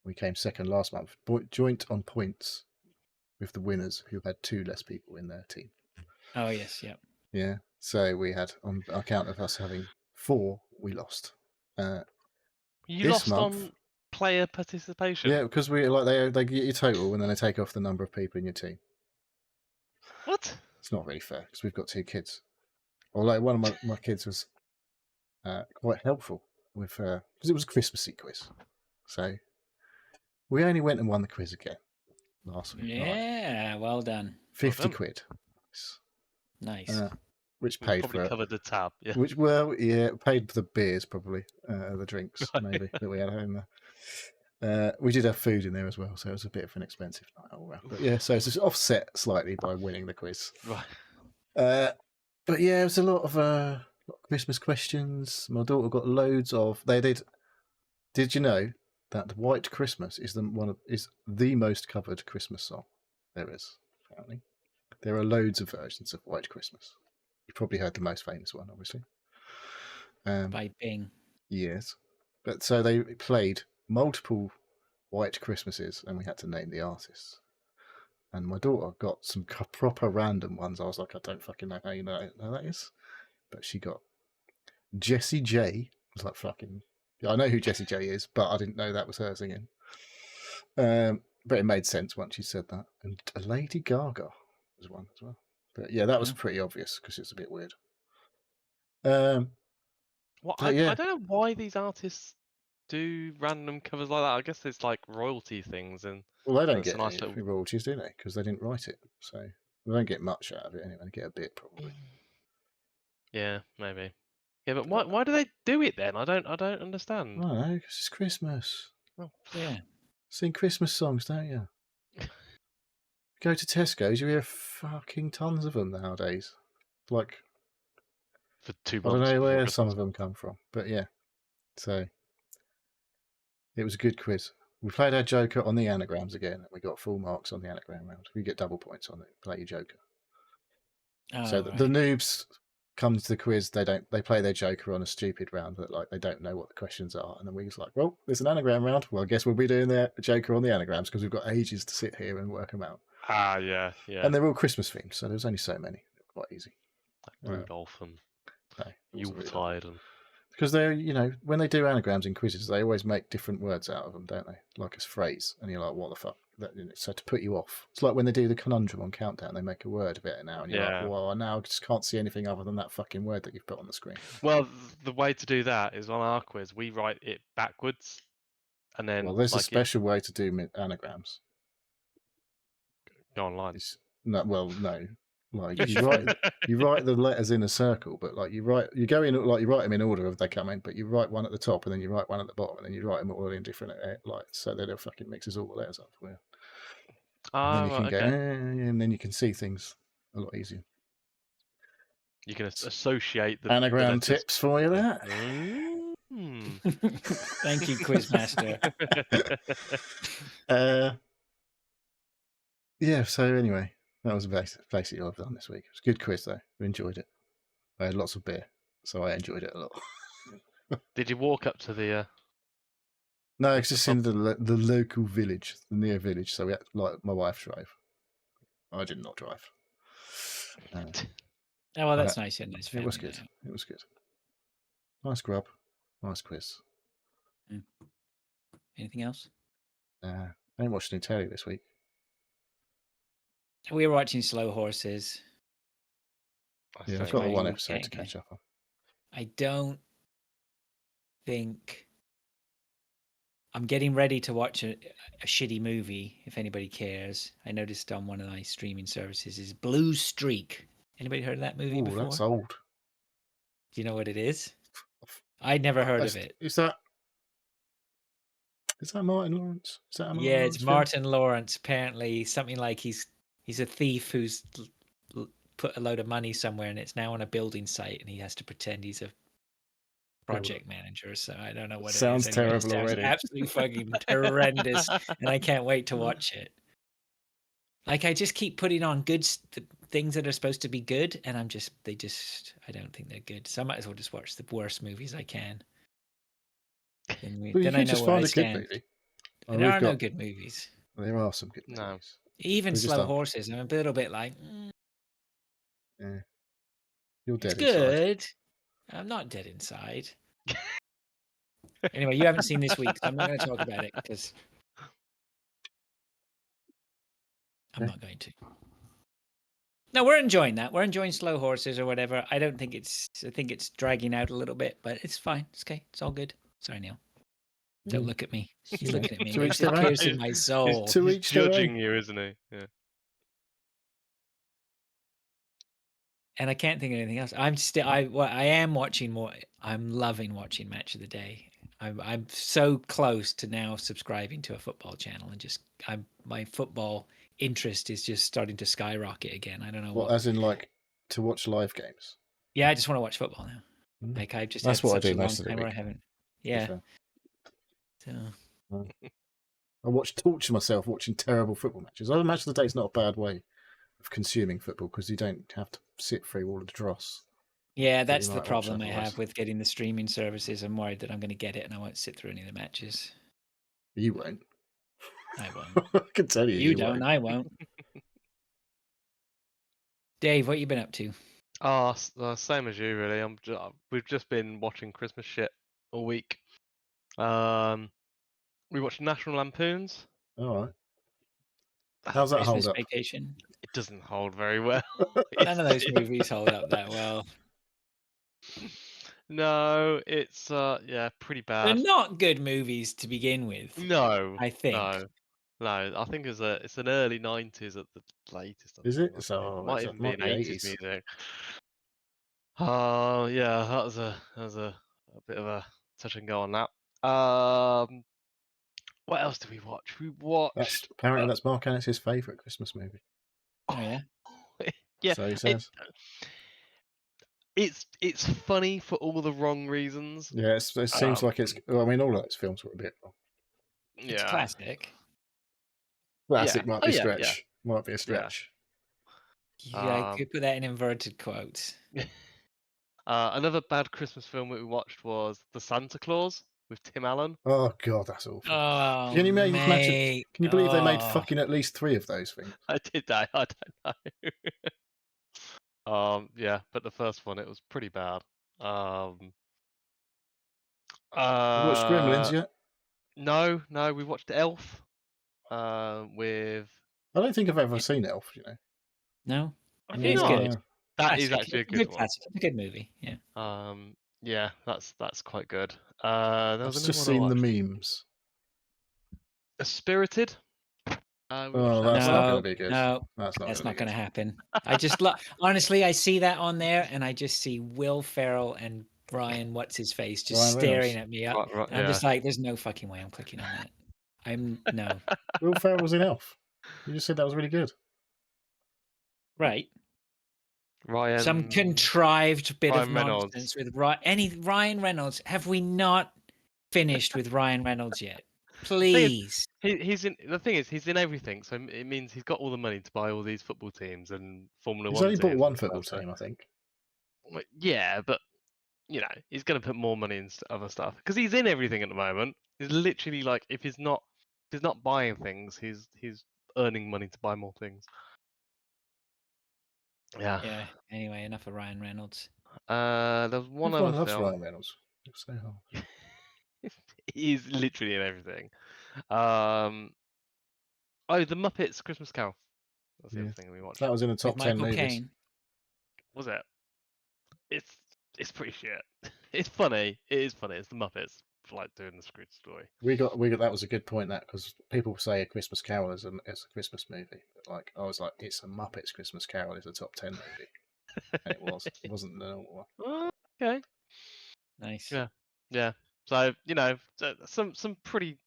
We came second last month, joint on points with the winners who had 2 less people in their team. Oh, yes, yeah. Yeah, so we had, on account of us having 4, we lost. You this lost month, on player participation? Yeah, because they get your total and then they take off the number of people in your team. What? It's not really fair because we've got 2 kids. Although one of my kids was quite helpful with because it was a Christmassy quiz. So we only went and won the quiz again last week. Yeah, well done. 50 Well done. quid. Nice. Which We paid probably for it. covered the tab. Yeah. Which, well, yeah, paid for the beers probably, the drinks Right. maybe that we had in there. We did have food in there as well, so it was a bit of an expensive night all around. But yeah, so it's just offset slightly by winning the quiz. Right. But yeah, it was a lot of Christmas questions. My daughter got loads of. They did. Did you know that "White Christmas" is the most covered Christmas song there is? Apparently, there are loads of versions of "White Christmas." You probably heard the most famous one, obviously. By Bing. Yes, but so they played multiple White Christmases, and we had to name the artists. And my daughter got some proper random ones. I was like, I don't fucking know how you know that is. But she got Jessie J. I was like, fucking... I know who Jessie J is, but I didn't know that was her singing. But it made sense once you said that. And Lady Gaga was one as well. But yeah, that was pretty obvious because it's a bit weird. Well, I don't know why these artists do random covers like that. I guess it's like royalty things, and well, they don't that's get a nice any little... royalties, do they? Because they didn't write it, so they don't get much out of it anyway. They get a bit probably. Yeah, maybe. Yeah, but why do they do it then? I don't I understand. don't know, because it's Christmas. Oh, Yeah. Sing Christmas songs, don't you? Go to Tesco's, you hear fucking tons of them nowadays. Like, for 2 I months. don't know before where Christmas. some of them come from, but yeah. So it was a good quiz. We played our Joker on the anagrams again, and we got full marks on the anagram round. We get double points on it. Play your Joker. Oh, So right. the noobs come to the quiz. They play their Joker on a stupid round that like they don't know what the questions are, and then we was like, well, there's an anagram round. Well, I guess we'll be doing the Joker on the anagrams because we've got ages to sit here and work them out. Ah, yeah. And they're all Christmas themed, so there's only so many. They're quite easy. Like Rudolph and No, Yuletide and... Because they're, when they do anagrams in quizzes, they always make different words out of them, don't they? Like a phrase, and you're like, what the fuck? So to put you off. It's like when they do the conundrum on Countdown, they make a word of it now, and you're like, well, I now just can't see anything other than that fucking word that you've put on the screen. Well, the way to do that is on our quiz, we write it backwards, and then... Well, there's a special way to do anagrams. Go online. No. Like you write the letters in a circle, but like you write them in order as they come in, but you write one at the top and then you write one at the bottom and then you write them all in different so that it fucking mixes all the letters up for you. And then you can go, and then you can see things a lot easier. You can associate the anagram the tips for you there. Thank you, Quizmaster. Yeah. So anyway, That was basically all I've done this week. It was a good quiz, though. We enjoyed it. I had lots of beer, so I enjoyed it a lot. Did you walk up to the? No, it's just in the local village, the near village. So we had, like, my wife drove. I did not drive. Oh well, that's nice. Yeah, nice. It was good. It was good. Nice grub. Nice quiz. Anything else? I ain't watched any telly this week. We were watching Slow Horses. Yeah, I've got one episode to catch up on. I don't think I'm getting ready to watch a shitty movie. If anybody cares, I noticed on one of my streaming services is Blue Streak. Anybody heard of that movie before? That's old. Do you know what it is? I'd never heard of it. Is that Martin Lawrence? Is that a Martin It's Lawrence Martin Lawrence. Apparently, something like he's a thief who's put a load of money somewhere, and it's now on a building site, and he has to pretend he's a project manager. So I don't know what sounds it is. Anyway, terrible it sounds already. absolutely fucking horrendous, and I can't wait to watch it. Like, I just keep putting on good things that are supposed to be good, and I don't think they're good. So I might as well just watch the worst movies I can. Then I know where I stand. Movie. There are no good movies. There are some good movies. Even Slow Horses, I'm a little bit like, yeah. You're dead it's good. Inside. I'm not dead inside. Anyway, you haven't seen this week, so I'm not going to talk about it because I'm not going to. No, we're enjoying that. We're enjoying Slow Horses or whatever. I think it's dragging out a little bit, but it's fine. It's okay. It's all good. Sorry, Neil. Don't look at me. He's looking at me. It's piercing my soul. He's judging you, isn't he? Yeah. And I can't think of anything else. I am watching more. I'm loving watching Match of the Day. I'm so close to now subscribing to a football channel, and my football interest is just starting to skyrocket again. I don't know what. As in, like, to watch live games? Yeah, I just want to watch football now. Like, I've just that's had what such I do a long most of the time week. where I haven't. Yeah. So. I torture myself watching terrible football matches. I Match of the Day is not a bad way of consuming football because you don't have to sit through all of the dross. Yeah, that's the problem I have with getting the streaming services. I'm worried that I'm going to get it and I won't sit through any of the matches. You won't. I won't. I can tell you. You don't. I won't. Dave, what you been up to? Same as you, really. We've just been watching Christmas shit all week. We watched National Lampoons. All right. How's that hold up? Vacation? It doesn't hold very well. None of those movies hold up that well. No, it's pretty bad. They're not good movies to begin with. No, I think. No, I think it's an early 90s at the latest. Is it? So it might even be an 80s music. Oh yeah, that was a bit of a touch and go on that. What else did we watch? We watched. Apparently, that's Mark Annis's favourite Christmas movie. Oh yeah. Yeah. So he says. It's funny for all the wrong reasons. Yeah, it seems like it's. Well, I mean, all of those films were a bit wrong. Yeah. It's classic. Classic might be a stretch. Yeah. Might be a stretch. Yeah, I could put that in inverted quotes. Another bad Christmas film that we watched was The Santa Claus with Tim Allen. Oh God, that's awful. Oh, can you imagine? Can you believe they made fucking at least 3 of those things? I don't know. Yeah, but the first one, it was pretty bad. You watched Gremlins yet? No, we watched Elf. With. I don't think I've ever seen Elf. You know. No, I mean, it's good. That is actually a good one. It's a good movie. Yeah. Yeah, that's quite good. I've just seen the memes. Spirited. That's not going to be good. No, that's not going to happen. I just honestly, I see that on there, and I just see Will Ferrell and Ryan, what's his face, just staring at me up. Right, I'm just like, there's no fucking way I'm clicking on that. No. Will Ferrell was in Elf. You just said that was really good. Right. Ryan. Some contrived bit of nonsense with Ryan Reynolds. Have we not finished with Ryan Reynolds yet? Please. He's in. The thing is, he's in everything. So it means he's got all the money to buy all these football teams and Formula He's 1 only teams. bought one and football stuff, team, I think. so, yeah, but he's going to put more money into other stuff because he's in everything at the moment. He's literally like, if he's not buying things, he's earning money to buy more things. Yeah. Yeah. Anyway, enough of Ryan Reynolds. There's one Everyone other loves film. Ryan Reynolds. It's so hard. He's literally in everything. Oh, The Muppets Christmas Carol. That's the Yeah. other thing we watched. That was in the With top 10 Michael movies. Caine. Was it? It's pretty shit. It's funny. It is funny. It's the Muppets like doing the Scrooge story. We got that was a good point, that, because people say A Christmas Carol is a Christmas movie. But like, I was like, it's a Muppets Christmas Carol is a top 10 movie. And it was. It wasn't the normal one. Oh, okay. Nice. Yeah. So some pretty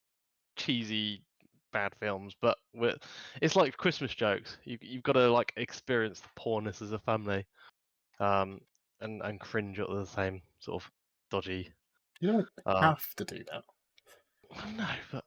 cheesy bad films, but it's like Christmas jokes. You've got to like experience the poorness as a family, and cringe at the same sort of dodgy. You don't have to do that. No, but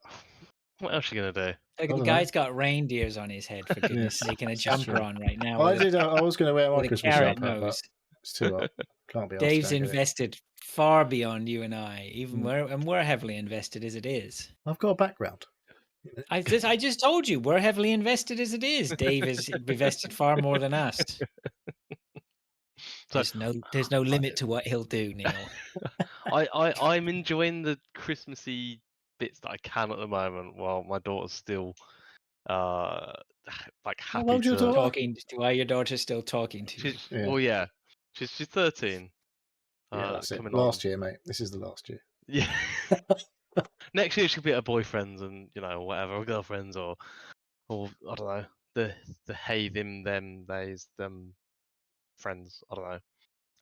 what else are you gonna do? Look, the guy's got reindeers on his head, for goodness Yes, sake, and a this is jumper true. on right now. I with was going to wear my with a Christmas carrot jumper, but nose. it's too hot. Can't be asked Dave's to go get it. invested far beyond you and I. Even we're heavily invested as it is. I've got a background. I just told you we're heavily invested as it is. Dave is invested far more than us. So, There's no limit to what he'll do, Neil. I'm enjoying the Christmassy bits that I can at the moment, while my daughter's still like happy old's your daughter? Talking to why your daughter's still talking to you. Yeah. Well, yeah, she's 13. Yeah, that's it. coming Last on. year, mate. This is the last year. Yeah. Next year she'll be her boyfriends and whatever, or girlfriends, or I don't know, the hey, them, theys, them friends. I don't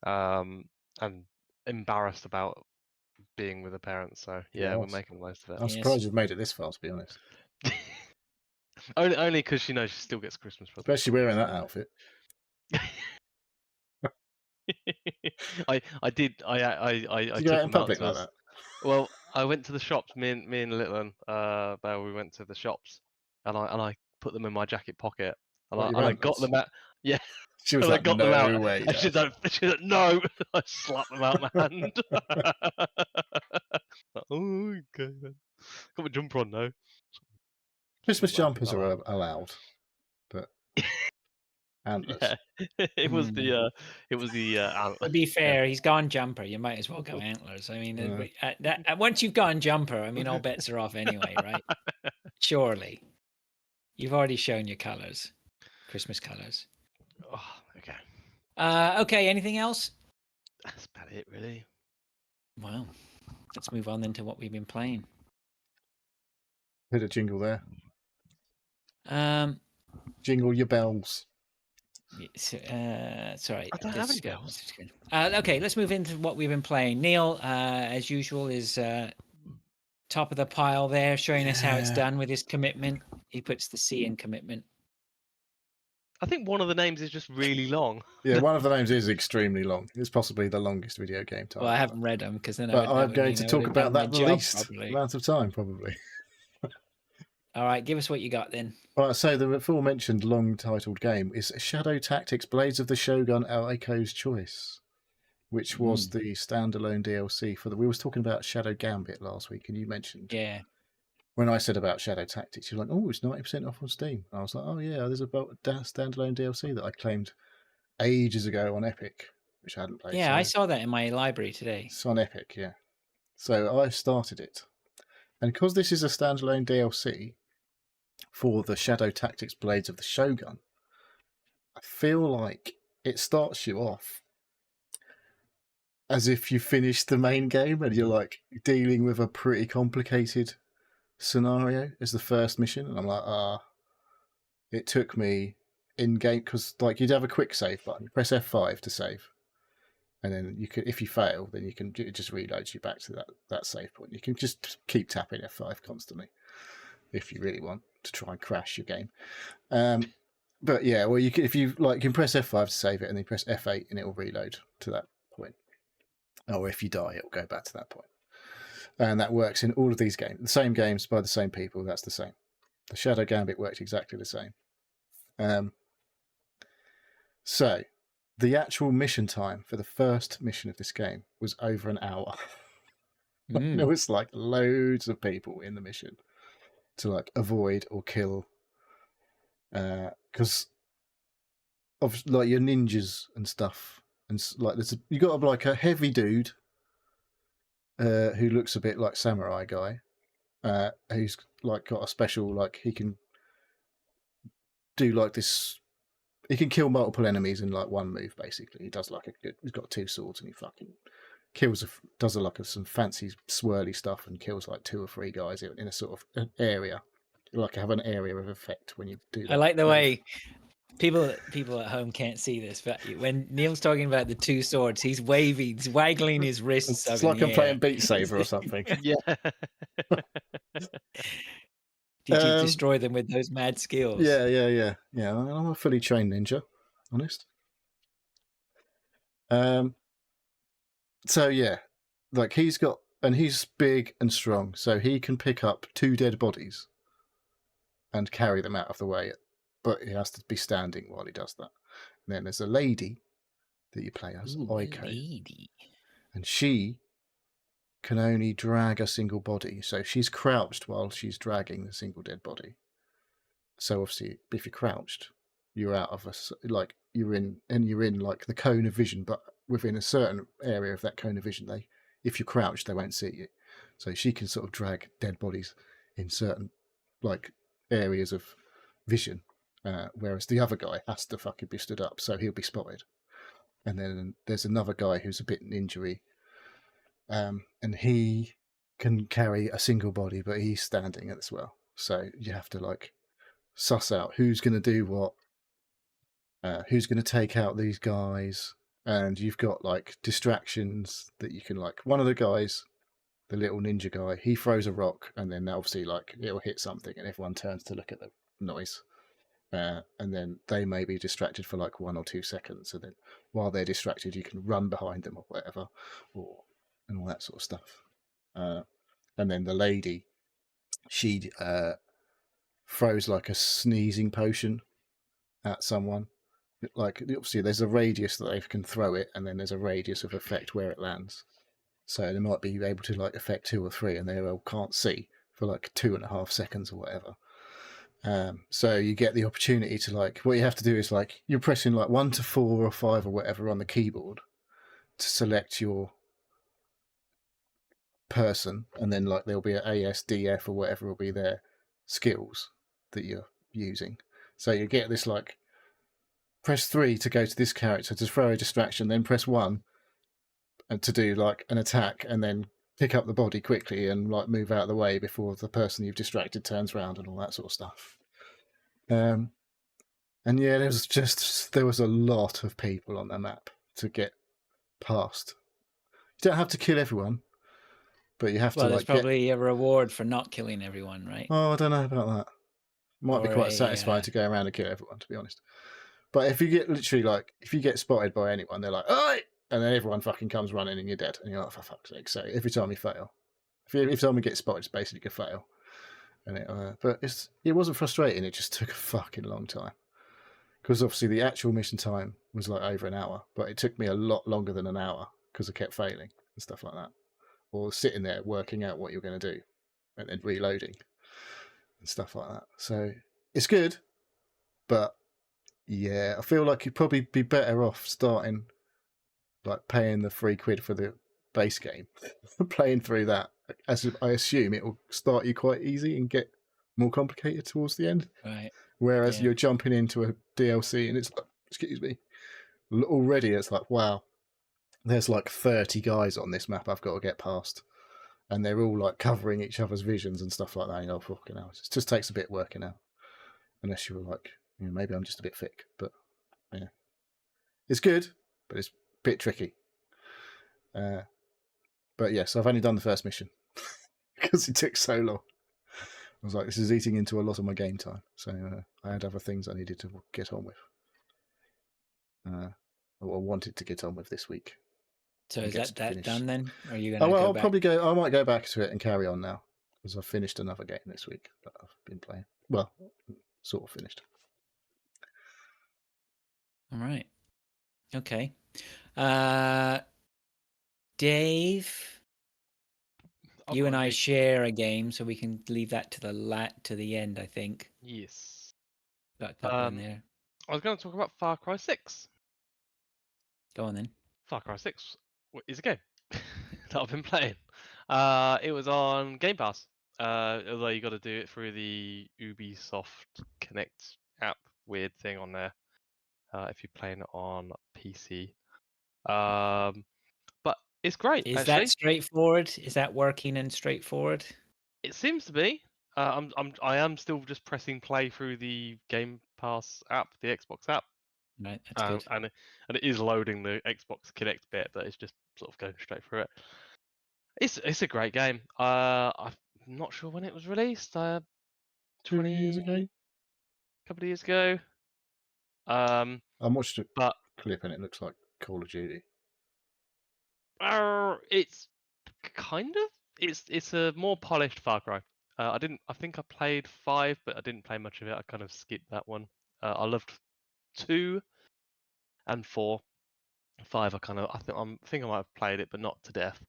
know. And embarrassed about being with her parents. So yeah, we're making the most of it. I'm surprised you've made it this far, to be honest. only because she still gets Christmas presents. Especially wearing that outfit. I did you go out took in them public out like that? Well, I went to the shops. Me and little one, Belle, we went to the shops, and I put them in my jacket pocket, and I got them out. Yeah, she was and like, I got "No them out. way!" And she's like, "No!" I slapped them out of my hand. Oh, okay then. Got my jumper on now. Christmas jumpers are allowed, but antlers. Yeah, it was the To be fair, he's gone jumper. You might as well go antlers. I mean, once you've gone jumper, I mean, all bets are off anyway, right? Surely, you've already shown your colours, Christmas colours. Oh, okay. Okay. Anything else? That's about it, really. Well, let's move on then to what we've been playing. Hit a jingle there. Um, Jingle your bells. sorry, I don't have any bells. Okay, let's move into what we've been playing. Neil, as usual, is top of the pile there, showing us how it's done with his commitment. He puts the C in commitment. I think one of the names is just really long. Yeah, one of the names is extremely long. It's possibly the longest video game title. Well, I haven't read them because then. But I'm going to talk about that the least amount of time, probably. All right, give us what you got then. All right, so the aforementioned long-titled game is Shadow Tactics: Blades of the Shogun: Aiko's Choice, which was the standalone DLC for the. We was talking about Shadow Gambit last week, and you mentioned when I said about Shadow Tactics, you're like, "Oh, it's 90% off on Steam." And I was like, "Oh yeah, there's a standalone DLC that I claimed ages ago on Epic, which I hadn't played." Yeah, I saw that in my library today. It's on Epic, yeah. So I started it, and because this is a standalone DLC for the Shadow Tactics Blades of the Shogun, I feel like it starts you off as if you finished the main game and you're like dealing with a pretty complicated scenario as the first mission. And I'm like, it took me in game, because like you'd have a quick save button, you press F5 to save, and then you can, if you fail, then it just reloads you back to that save point. You can just keep tapping F5 constantly if you really want to try and crash your game. But yeah, well, you can, if you like, you can press F5 to save it, and then press F8 and it will reload to that point. Or if you die, it will go back to that point. And that works in all of these games. The same games by the same people, that's the same. The Shadow Gambit worked exactly the same. So, the actual mission time for the first mission of this game was over an hour. There was like loads of people in the mission to like avoid or kill. Because of like your ninjas and stuff. And like you got like a heavy dude who looks a bit like samurai guy. Who's like got a special, like he can do like this. He can kill multiple enemies in like one move. Basically, he does like he's got 2 swords and he fucking kills does like some fancy swirly stuff and kills like 2 or 3 guys in a sort of an area. Like have an area of effect when you do that. I like the way people at home can't see this, but when Neil's talking about the 2 swords, he's waving, he's waggling his wrists. It's like I'm playing Beat Saber or something. Yeah. Did you destroy them with those mad skills? Yeah. I'm a fully trained ninja, honest. So yeah, like he's big and strong, so he can pick up 2 dead bodies and carry them out of the way, but he has to be standing while he does that. And then there's a lady that you play as, Oiko, and she can only drag a single body, so she's crouched while she's dragging the single dead body. So obviously, if you're crouched, you're out of you're in like the cone of vision, but within a certain area of that cone of vision, if you're crouched, they won't see you. So she can sort of drag dead bodies in certain like areas of vision, whereas the other guy has to fucking be stood up, so he'll be spotted. And then there's another guy who's a bit ninja-y, and he can carry a single body, but he's standing as well. So you have to like suss out who's going to do what, who's going to take out these guys, and you've got like distractions that you can like. One of the guys, the little ninja guy, he throws a rock, and then obviously like it'll hit something, and everyone turns to look at the noise. And then they may be distracted for like 1 or 2 seconds, and then while they're distracted, you can run behind them or whatever, and all that sort of stuff. And then the lady, she throws like a sneezing potion at someone. Like obviously, there's a radius that they can throw it, and then there's a radius of effect where it lands. So they might be able to like affect 2 or 3, and they all can't see for like 2.5 seconds or whatever. So you get the opportunity to like, what you have to do is like you're pressing like 1 to 4 or 5 or whatever on the keyboard to select your person, and then like there'll be an ASDF or whatever will be their skills that you're using. So you get this like, press 3 to go to this character to throw a distraction, then press 1 and to do like an attack, and then pick up the body quickly and like move out of the way before the person you've distracted turns around and all that sort of stuff. And yeah, there was a lot of people on the map to get past. You don't have to kill everyone, but you have to. Well, there's probably a reward for not killing everyone, right? Oh, I don't know about that. Might be quite satisfying to go around and kill everyone, to be honest. But if you get literally like, if you get spotted by anyone, they're like, "Oi!" and then everyone fucking comes running and you're dead, and you're like, for fuck's sake. So every time you fail, if someone gets spotted, it's basically a fail. And but it wasn't frustrating. It just took a fucking long time, because obviously the actual mission time was like over an hour, but it took me a lot longer than an hour because I kept failing and stuff like that, or sitting there working out what you're going to do and then reloading and stuff like that. So it's good, but yeah, I feel like you'd probably be better off starting like paying the £3 for the base game, playing through that, as I assume it will start you quite easy and get more complicated towards the end. Right. Whereas you're jumping into a DLC and it's like, excuse me, already it's like, wow, there's like 30 guys on this map I've got to get past, and they're all like covering each other's visions and stuff like that. You know, fucking hell, it just takes a bit working out. Unless you're like, maybe I'm just a bit thick, but yeah, it's good, but it's a bit tricky. But yes, I've only done the first mission because it took so long. I was like, this is eating into a lot of my game time. So I had other things I needed to get on with. Or wanted to get on with this week. So and is gets to that finish. done then? Or are you Oh going to well, go I'll back? probably go. I might go back to it and carry on now because I've finished another game this week that I've been playing. Well, sort of finished. All right. Okay. Dave, I've you got and a I game. share a game, so we can leave that to the end. I think Yes. got a couple in there. I was going to talk about Far Cry 6. Go on then. Far Cry 6 is a game that I've been playing. It was on Game Pass. Although you got to do it through the Ubisoft Connect app, weird thing on there. If you're playing it on PC. But it's great Is that actually. straightforward? Is that working and straightforward? It seems to be. I am still just pressing play through the Game Pass app, the Xbox app, Right, that's good. and it is loading the Xbox Connect bit, but it's just sort of going straight through it. It's a great game. I'm not sure when it was released. 2 years 20 ago. couple of years ago. I watched a But clip and it looks like Call of Duty. it's kind of it's a more polished Far Cry. I think I played 5, but I didn't play much of it. I kind of skipped that one. I loved 2 and 4. 5 I think I might have played it, but not to death.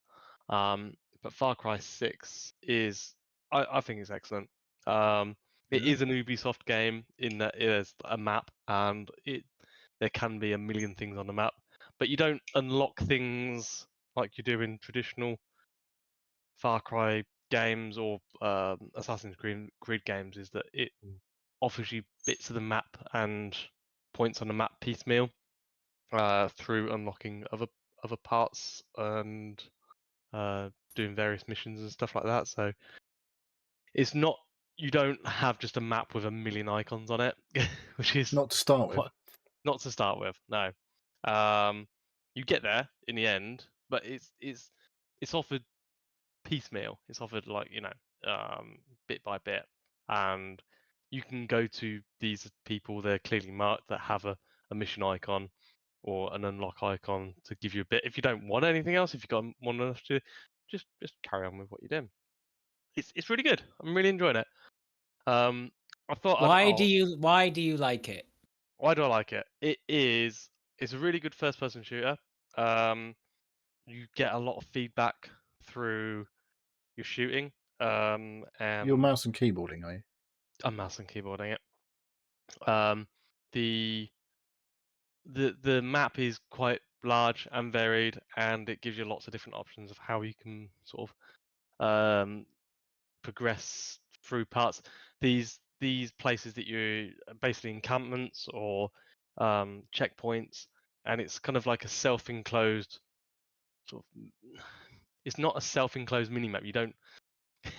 But Far Cry 6 is I think it's excellent. It Yeah. is an Ubisoft game in that it is a map, and there can be a million things on the map, but you don't unlock things like you do in traditional Far Cry games or Assassin's Creed games. Is that it offers you bits of the map and points on the map piecemeal through unlocking other parts and doing various missions and stuff like that. So it's not, you don't have just a map with a million icons on it, which is Not to start with. quite, not to start with. No, you get there in the end, but it's offered piecemeal. It's offered like bit by bit, and you can go to these people. They're clearly marked that have a mission icon or an unlock icon to give you a bit. If you don't want anything else, if you got one enough to, just carry on with what you're doing. It's really good. I'm really enjoying it. I thought Why do you like it? why do I like it? It's a really good first person shooter. You get a lot of feedback through your shooting. You're And mouse and keyboarding, are you? I'm mouse and keyboarding it. The the map is quite large and varied, and it gives you lots of different options of how you can sort of progress through parts. These places that you basically encampments or checkpoints, and it's kind of like a self-enclosed sort of. It's not a self-enclosed mini map. You don't.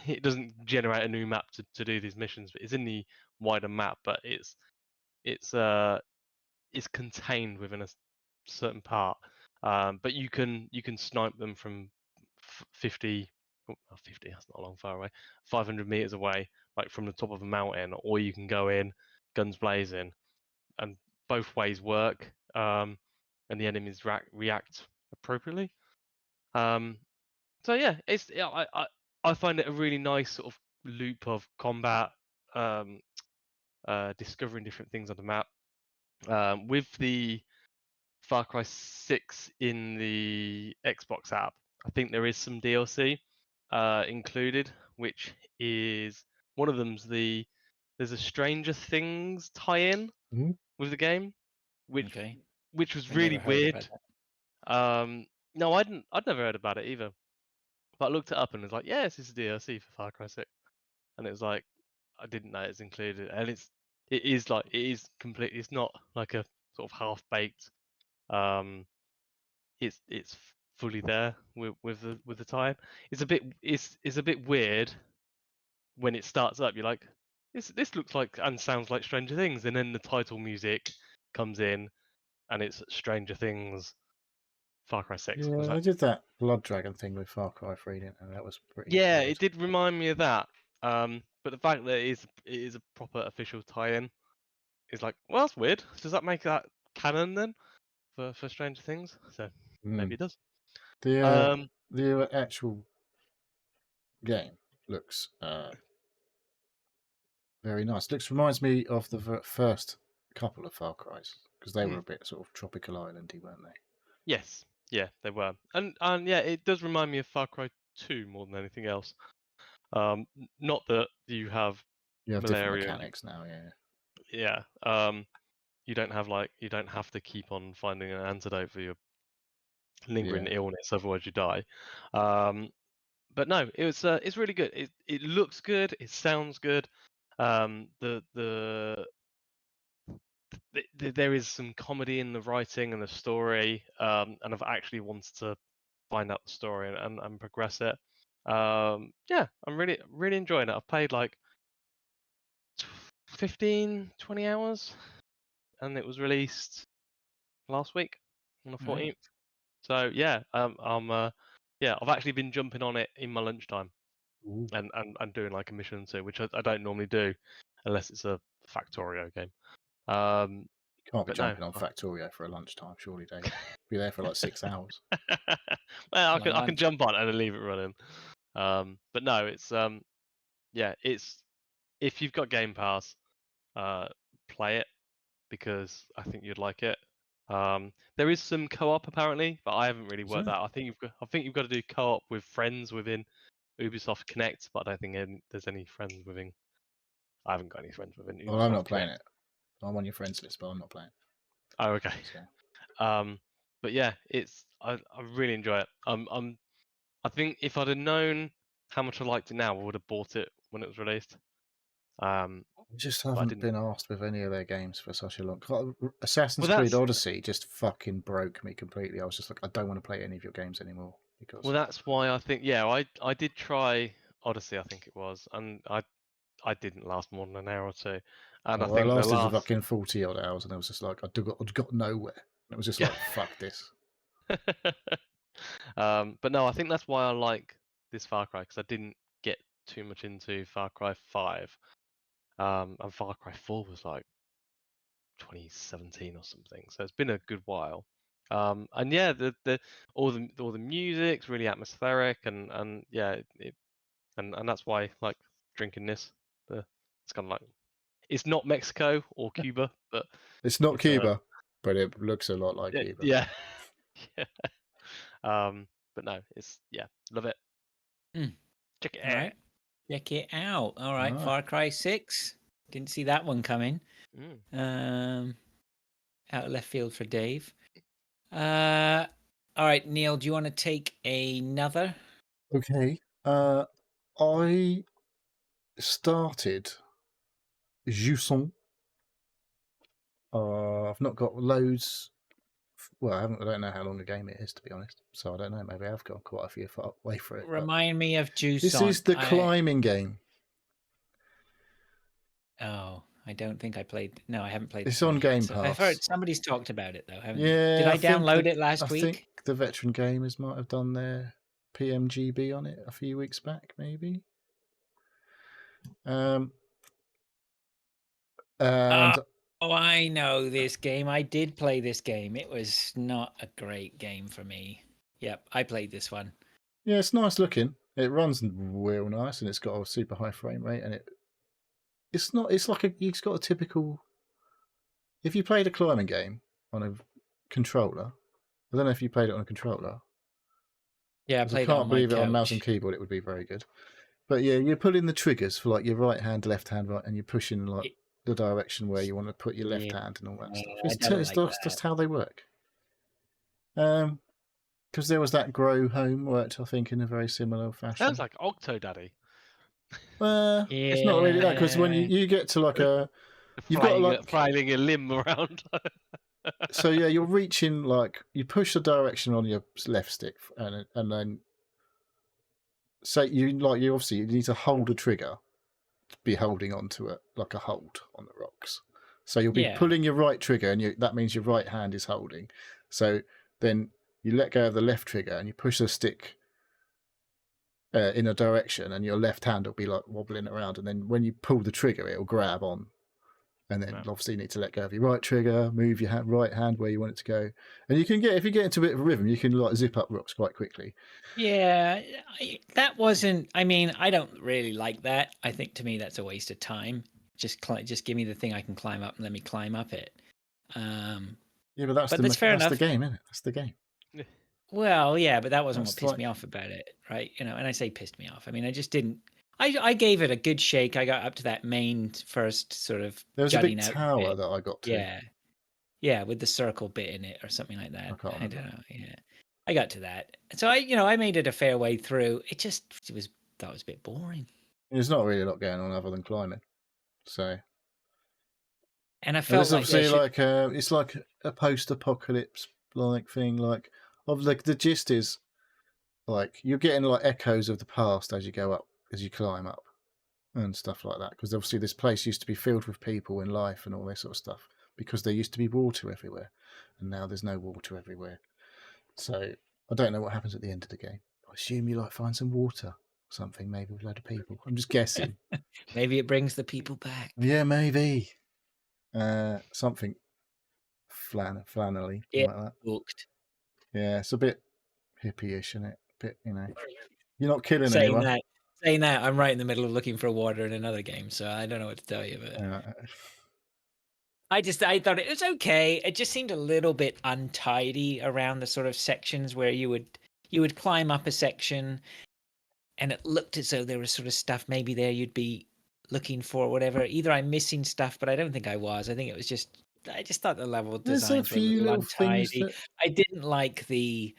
It doesn't generate a new map to do these missions, but it's in the wider map. But it's contained within a certain part. But you can snipe them from 50, 50, that's not a long far away, 500 meters away, like from the top of a mountain, or you can go in guns blazing, and both ways work. And the enemies react appropriately. So yeah, I find it a really nice sort of loop of combat, um, discovering different things on the map. With the Far Cry 6 in the Xbox app, I think there is some DLC included, which is one of them's there's a Stranger Things tie-in Mhm. with the game, which Okay, was I never really heard weird. about that. No, I'd never heard about it either, but I looked it up and it's like, yes, this is DLC for Far Cry 6, and it was like, I didn't know it's included, and it is completely, it's not like a sort of half baked. Um, it's fully there with the time. It's a bit weird when it starts up. You're like, this looks like and sounds like Stranger Things, and then the title music comes in, and it's Stranger Things Far Cry 6. I was Yeah, like, they did that Blood Dragon thing with Far Cry 3, didn't they? That was pretty yeah, weird. it did remind me of that. But the fact that it is a proper official tie-in is like, well, that's weird. Does that make that canon then for Stranger Things? So maybe Mm. it does. The actual game looks very nice. Reminds me of the first couple of Far Cry's because they were a bit sort of tropical islandy, weren't they? Yes, yeah, they were, and yeah, it does remind me of Far Cry 2 more than anything else. Not that you have different malaria. mechanics now, yeah. Yeah. You don't have to keep on finding an antidote for your lingering illness, otherwise you die. But no, it's really good. It looks good. It sounds good. There is some comedy in the writing and the story, and I've actually wanted to find out the story and progress it. Yeah, I'm really enjoying it. I've played like 15, 20 hours, and it was released last week on the 14th. Right. So yeah, I've actually been jumping on it in my lunchtime and doing like a mission or two, which I don't normally do unless it's a Factorio game. You can't be But jumping no. on Factorio for a lunchtime, surely, Dave. Be there for like 6 hours. Well, Long I can lunch. jump on it and then leave it running. But no, it's it's if you've got Game Pass, play it because I think you'd like it. There is some co-op apparently, but I haven't really worked that. I think you've got to do co-op with friends within Ubisoft Connect, but I don't think there's any friends within. I haven't got any friends within Ubisoft. Well, I'm not playing it. I'm on your friends list, but I'm not playing. Oh, okay. So. But yeah, I really enjoy it. I think if I'd have known how much I liked it now, I would have bought it when it was released. I just haven't been asked with any of their games for such a long. Assassin's Creed Odyssey just fucking broke me completely. I was just like, I don't want to play any of your games anymore because. Well, that's why I think I did try Odyssey, I think it was, and I didn't last more than an hour or two. And I think I lasted fucking 40 odd hours, and I was just like, I'd got nowhere. And it was just like, fuck this. But no, I think that's why I like this Far Cry because I didn't get too much into Far Cry 5. And Far Cry 4 was like 2017 or something, so it's been a good while. And yeah, all the music's really atmospheric, and yeah, and that's why like drinking this. It's kind of like it's not Mexico or Cuba, but it's not Cuba, but it looks a lot like Cuba. Yeah. Yeah. But no, love it. Check it out. Right. Check it out. All right, Far Cry 6. Didn't see that one coming. Out of left field for Dave. All right, Neil, do you want to take another? Okay. I started Jusson. I've not got loads. Well, I don't know how long a game it is, to be honest. So I don't know. Maybe I've got quite a few way for it. Remind me of Jusson. This is the climbing game. Oh, I don't think I played. No, I haven't played. It's on Game Pass. I've heard somebody's talked about it though, haven't you? Yeah. Did I download it last week? I think the Veteran Gamers might have done their PMGB on it a few weeks back, maybe. And oh, I know this game. I did play this game. It was not a great game for me. Yep, I played this one. Yeah, it's nice looking. It runs real nice, and it's got a super high frame rate, and it's got a typical. If you played a climbing game on a controller, I don't know if you played it on a controller. Yeah, I played it on my couch. Believe it on mouse and keyboard, it would be very good. But yeah, you're pulling the triggers for like your right hand, left hand, right, and you're pushing like the direction where you want to put your left hand and all that stuff. It's just how they work. Because there was that Grow Home worked, I think, in a very similar fashion. Sounds like Octodaddy. It's not really that, because when you get to like you've got like flailing a limb around. So yeah, you're reaching, like you push the direction on your left stick, and then say you obviously you need to hold a trigger to be holding onto it like a hold on the rocks. So you'll be pulling your right trigger, and that means your right hand is holding. So then you let go of the left trigger and you push the stick in a direction, and your left hand will be like wobbling around. And then when you pull the trigger, it'll grab on And then No. obviously you need to let go of your right trigger, move your right hand where you want it to go. And you can if you get into a bit of a rhythm, you can like zip up rocks quite quickly. Yeah, that wasn't. I mean, I don't really like that. I think to me that's a waste of time. Just give me the thing I can climb up and let me climb up it. Yeah, but that's But that's fair that's the enough. game, isn't it? That's the game. Well, yeah, but that wasn't what That's pissed like me off about it, right? And I say pissed me off. I mean, I just didn't. I gave it a good shake. I got up to that main first sort of there was a big jutting out tower bit. that I got to. Yeah, yeah, with the circle bit in it or something like I that. can't I remember. don't know. Yeah, I got to that. So I made it a fair way through. It was that was a bit boring. There's not really a lot going on other than climbing. So, And I and felt this is like there obviously should. like it's like a post-apocalypse like thing. Like of like the gist is like you're getting like echoes of the past as you go up, as you climb up, and stuff like that. Because obviously this place used to be filled with people and life and all this sort of stuff. Because there used to be water everywhere, and now there's no water everywhere. So I don't know what happens at the end of the game. I assume you like find some water or something, maybe with a load of people. I'm just guessing. Maybe it brings the people back. Yeah, maybe. Something flannelly Yeah, like that. booked. Yeah, it's a bit hippie-ish, isn't it? Bit, you're not killing Saying anyone. that, saying that, I'm right in the middle of looking for water in another game, so I don't know what to tell you. But I thought it was okay. It just seemed a little bit untidy around the sort of sections where you would climb up a section, and it looked as though there was sort of stuff maybe there you'd be looking for, whatever. Either I'm missing stuff, but I don't think I was. I think it was just I just thought the level there's a designs were a few little little things untidy. that I didn't like the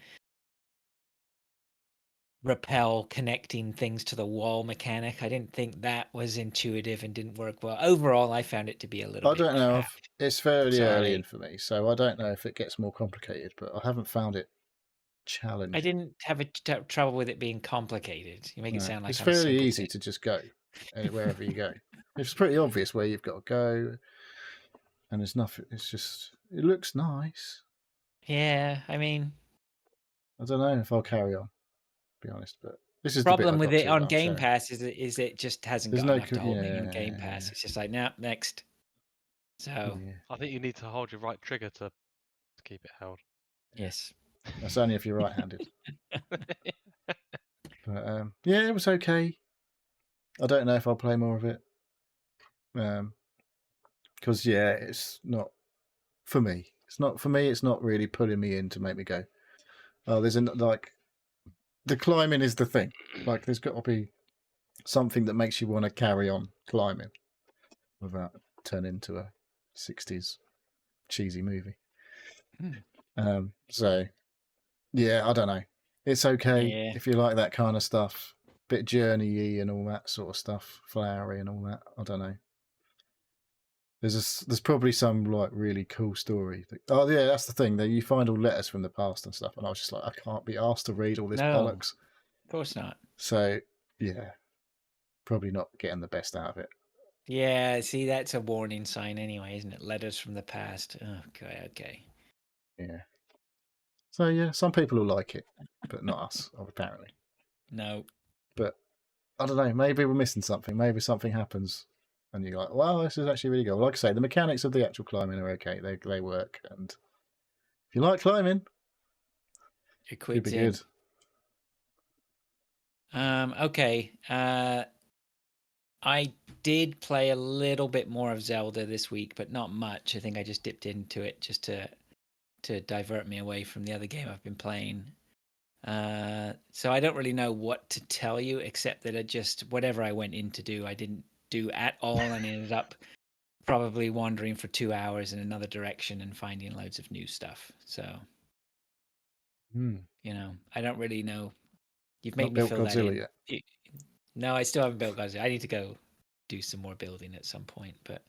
rappel connecting things to the wall mechanic. I didn't think that was intuitive and didn't work well. Overall, I found it to be a little I bit don't know. crap. It's fairly early in Sorry. for me, so I don't know if it gets more complicated. But I haven't found it I challenging. didn't have trouble with it being complicated. You make it No, sound it's like I'm fairly easy simpleton. to just go wherever you go. It's pretty obvious where you've got to go, and there's nothing. It's just it looks nice. Yeah, I mean, I don't know if I'll carry on. To be honest, but this is the bit I problem with got it to that on I'm Game showing. Pass is it just hasn't There's got no, enough to hold me on Game yeah, Pass. It's just like, nah, next. So, yeah. I think you need to hold your right trigger to keep it held. yes. That's only if you're right-handed. But yeah, it was okay. I don't know if I'll play more of it. Because yeah, it's not for me. It's not for me. It's not really pulling me in to make me go. Oh, there's like the climbing is the thing. Like there's got to be something that makes you want to carry on climbing without turning into a 60s cheesy movie. So yeah, I don't know. It's okay Yeah. if you like that kind of stuff. Bit journey-y and all that sort of stuff, flowery and all that. I don't know. There's probably some like really cool story. Oh yeah, that's the thing. That you find all letters from the past and stuff, and I was just like, I can't be asked to read all this No, bollocks. of course not. So yeah, probably not getting the best out of it. Yeah, see, that's a warning sign anyway, isn't it? Letters from the past. Okay, okay. Yeah. So yeah, some people will like it, but not us, apparently. No. But I don't know. Maybe we're missing something. Maybe something happens, and you're like, "Wow, this is actually really good." Like I say, the mechanics of the actual climbing are okay. They work, and if you like climbing, Your you'd be quid's in. good. Okay. I did play a little bit more of Zelda this week, but not much. I think I just dipped into it just to divert me away from the other game I've been playing. So I don't really know what to tell you, except that whatever I went in to do, I didn't do at all, and ended up probably wandering for 2 hours in another direction and finding loads of new stuff. So, I don't really know. You've made Not me built fill that Godzilla in. yet. No, I still haven't built Godzilla. I need to go do some more building at some point, but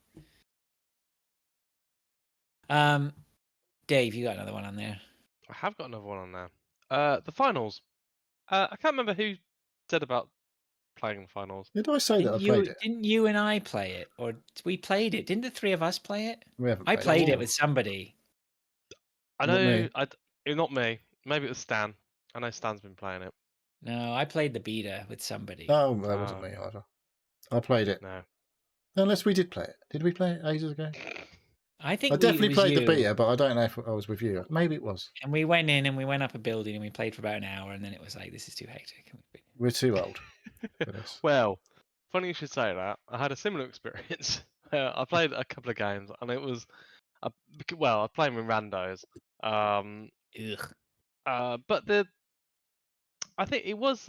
Dave, you got another one on there. I have got another one on there. The finals. I can't remember who said about playing the finals. Did I say that I played it? Didn't you and I play it, or we played it? Didn't the three of us play it? We haven't I played played it. it with somebody. I Not know. me. Not me. Maybe it was Stan. I know Stan's been playing it. No, I played the beta with somebody. Oh, that wasn't me either. I played it. No. Unless we did play it. Did we play it ages ago? I I think it definitely was played the you. beta, but I don't know if I was with you. Maybe it was. And we went in and we went up a building and we played for about an hour, and then it was like, this is too hectic. We're too old for this. Well, funny you should say that. I had a similar experience. I played a couple of games, and it was, I was playing with randos. Ugh. But I think it was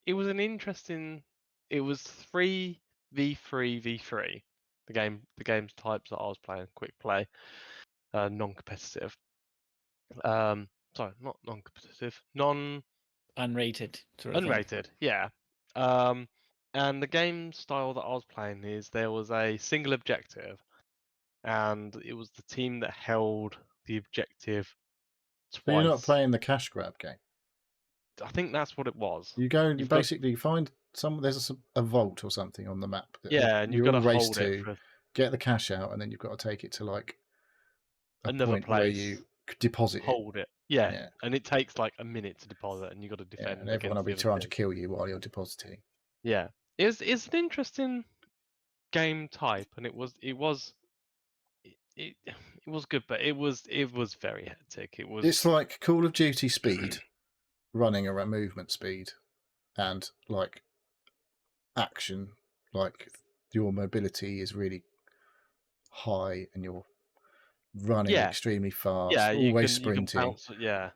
an interesting. It was 3v3v3. The game's types that I was playing, quick play, non-competitive. Sorry, not non-competitive, Unrated sort of thing. unrated. Yeah. And the game style that I was playing is there was a single objective, and it was the team that held the objective So you're not twice. playing the cash grab game. I think that's what it was. You go, You've basically find there's a vault or something on the map. That and you've you got all to race hold it to, for get the cash out, and then you've got to take it to like a another point where place. you deposit it. Hold it. Yeah. Yeah. And it takes like a minute to deposit, and you got to Yeah, defend and everyone will against be the other trying to team. kill you while you're depositing. Yeah. It's an interesting game type, and it was good, but it was very hectic. It was. It's like Call of Duty speed, running around movement speed, and like action, like your mobility is really high, and you're running Yeah. extremely fast, Yeah, always you can sprinting, bounce. Yeah.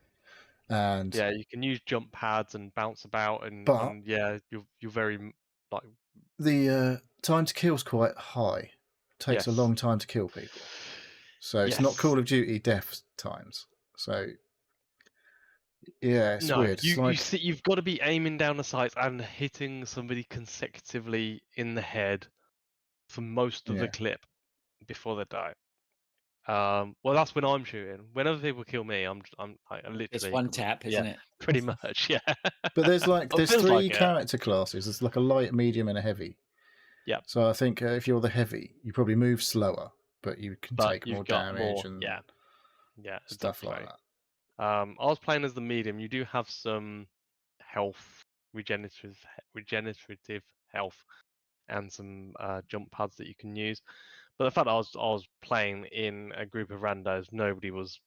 and Yeah, you can use jump pads and bounce about, but and yeah, you're very like the time to kill is quite high. Takes a yes. long time to kill people, so it's not Yes. Call of Duty death times. So yeah, it's No, weird. It's like you've got to be aiming down the sights and hitting somebody consecutively in the head for most of the yeah, clip before they die. Well, that's when I'm shooting. When other people kill me, I'm like, It's literally one tap, isn't it? pretty much, yeah. but there's It feels three like it. character classes. There's like a light, medium, and a heavy. Yeah. So I think if you're the heavy, you probably move slower, but you can But take you've more got damage more, and yeah, stuff like exactly. that. I was playing as the medium. You do have some health, regenerative health, and some jump pads that you can use. But the fact that I was playing in a group of randos, nobody was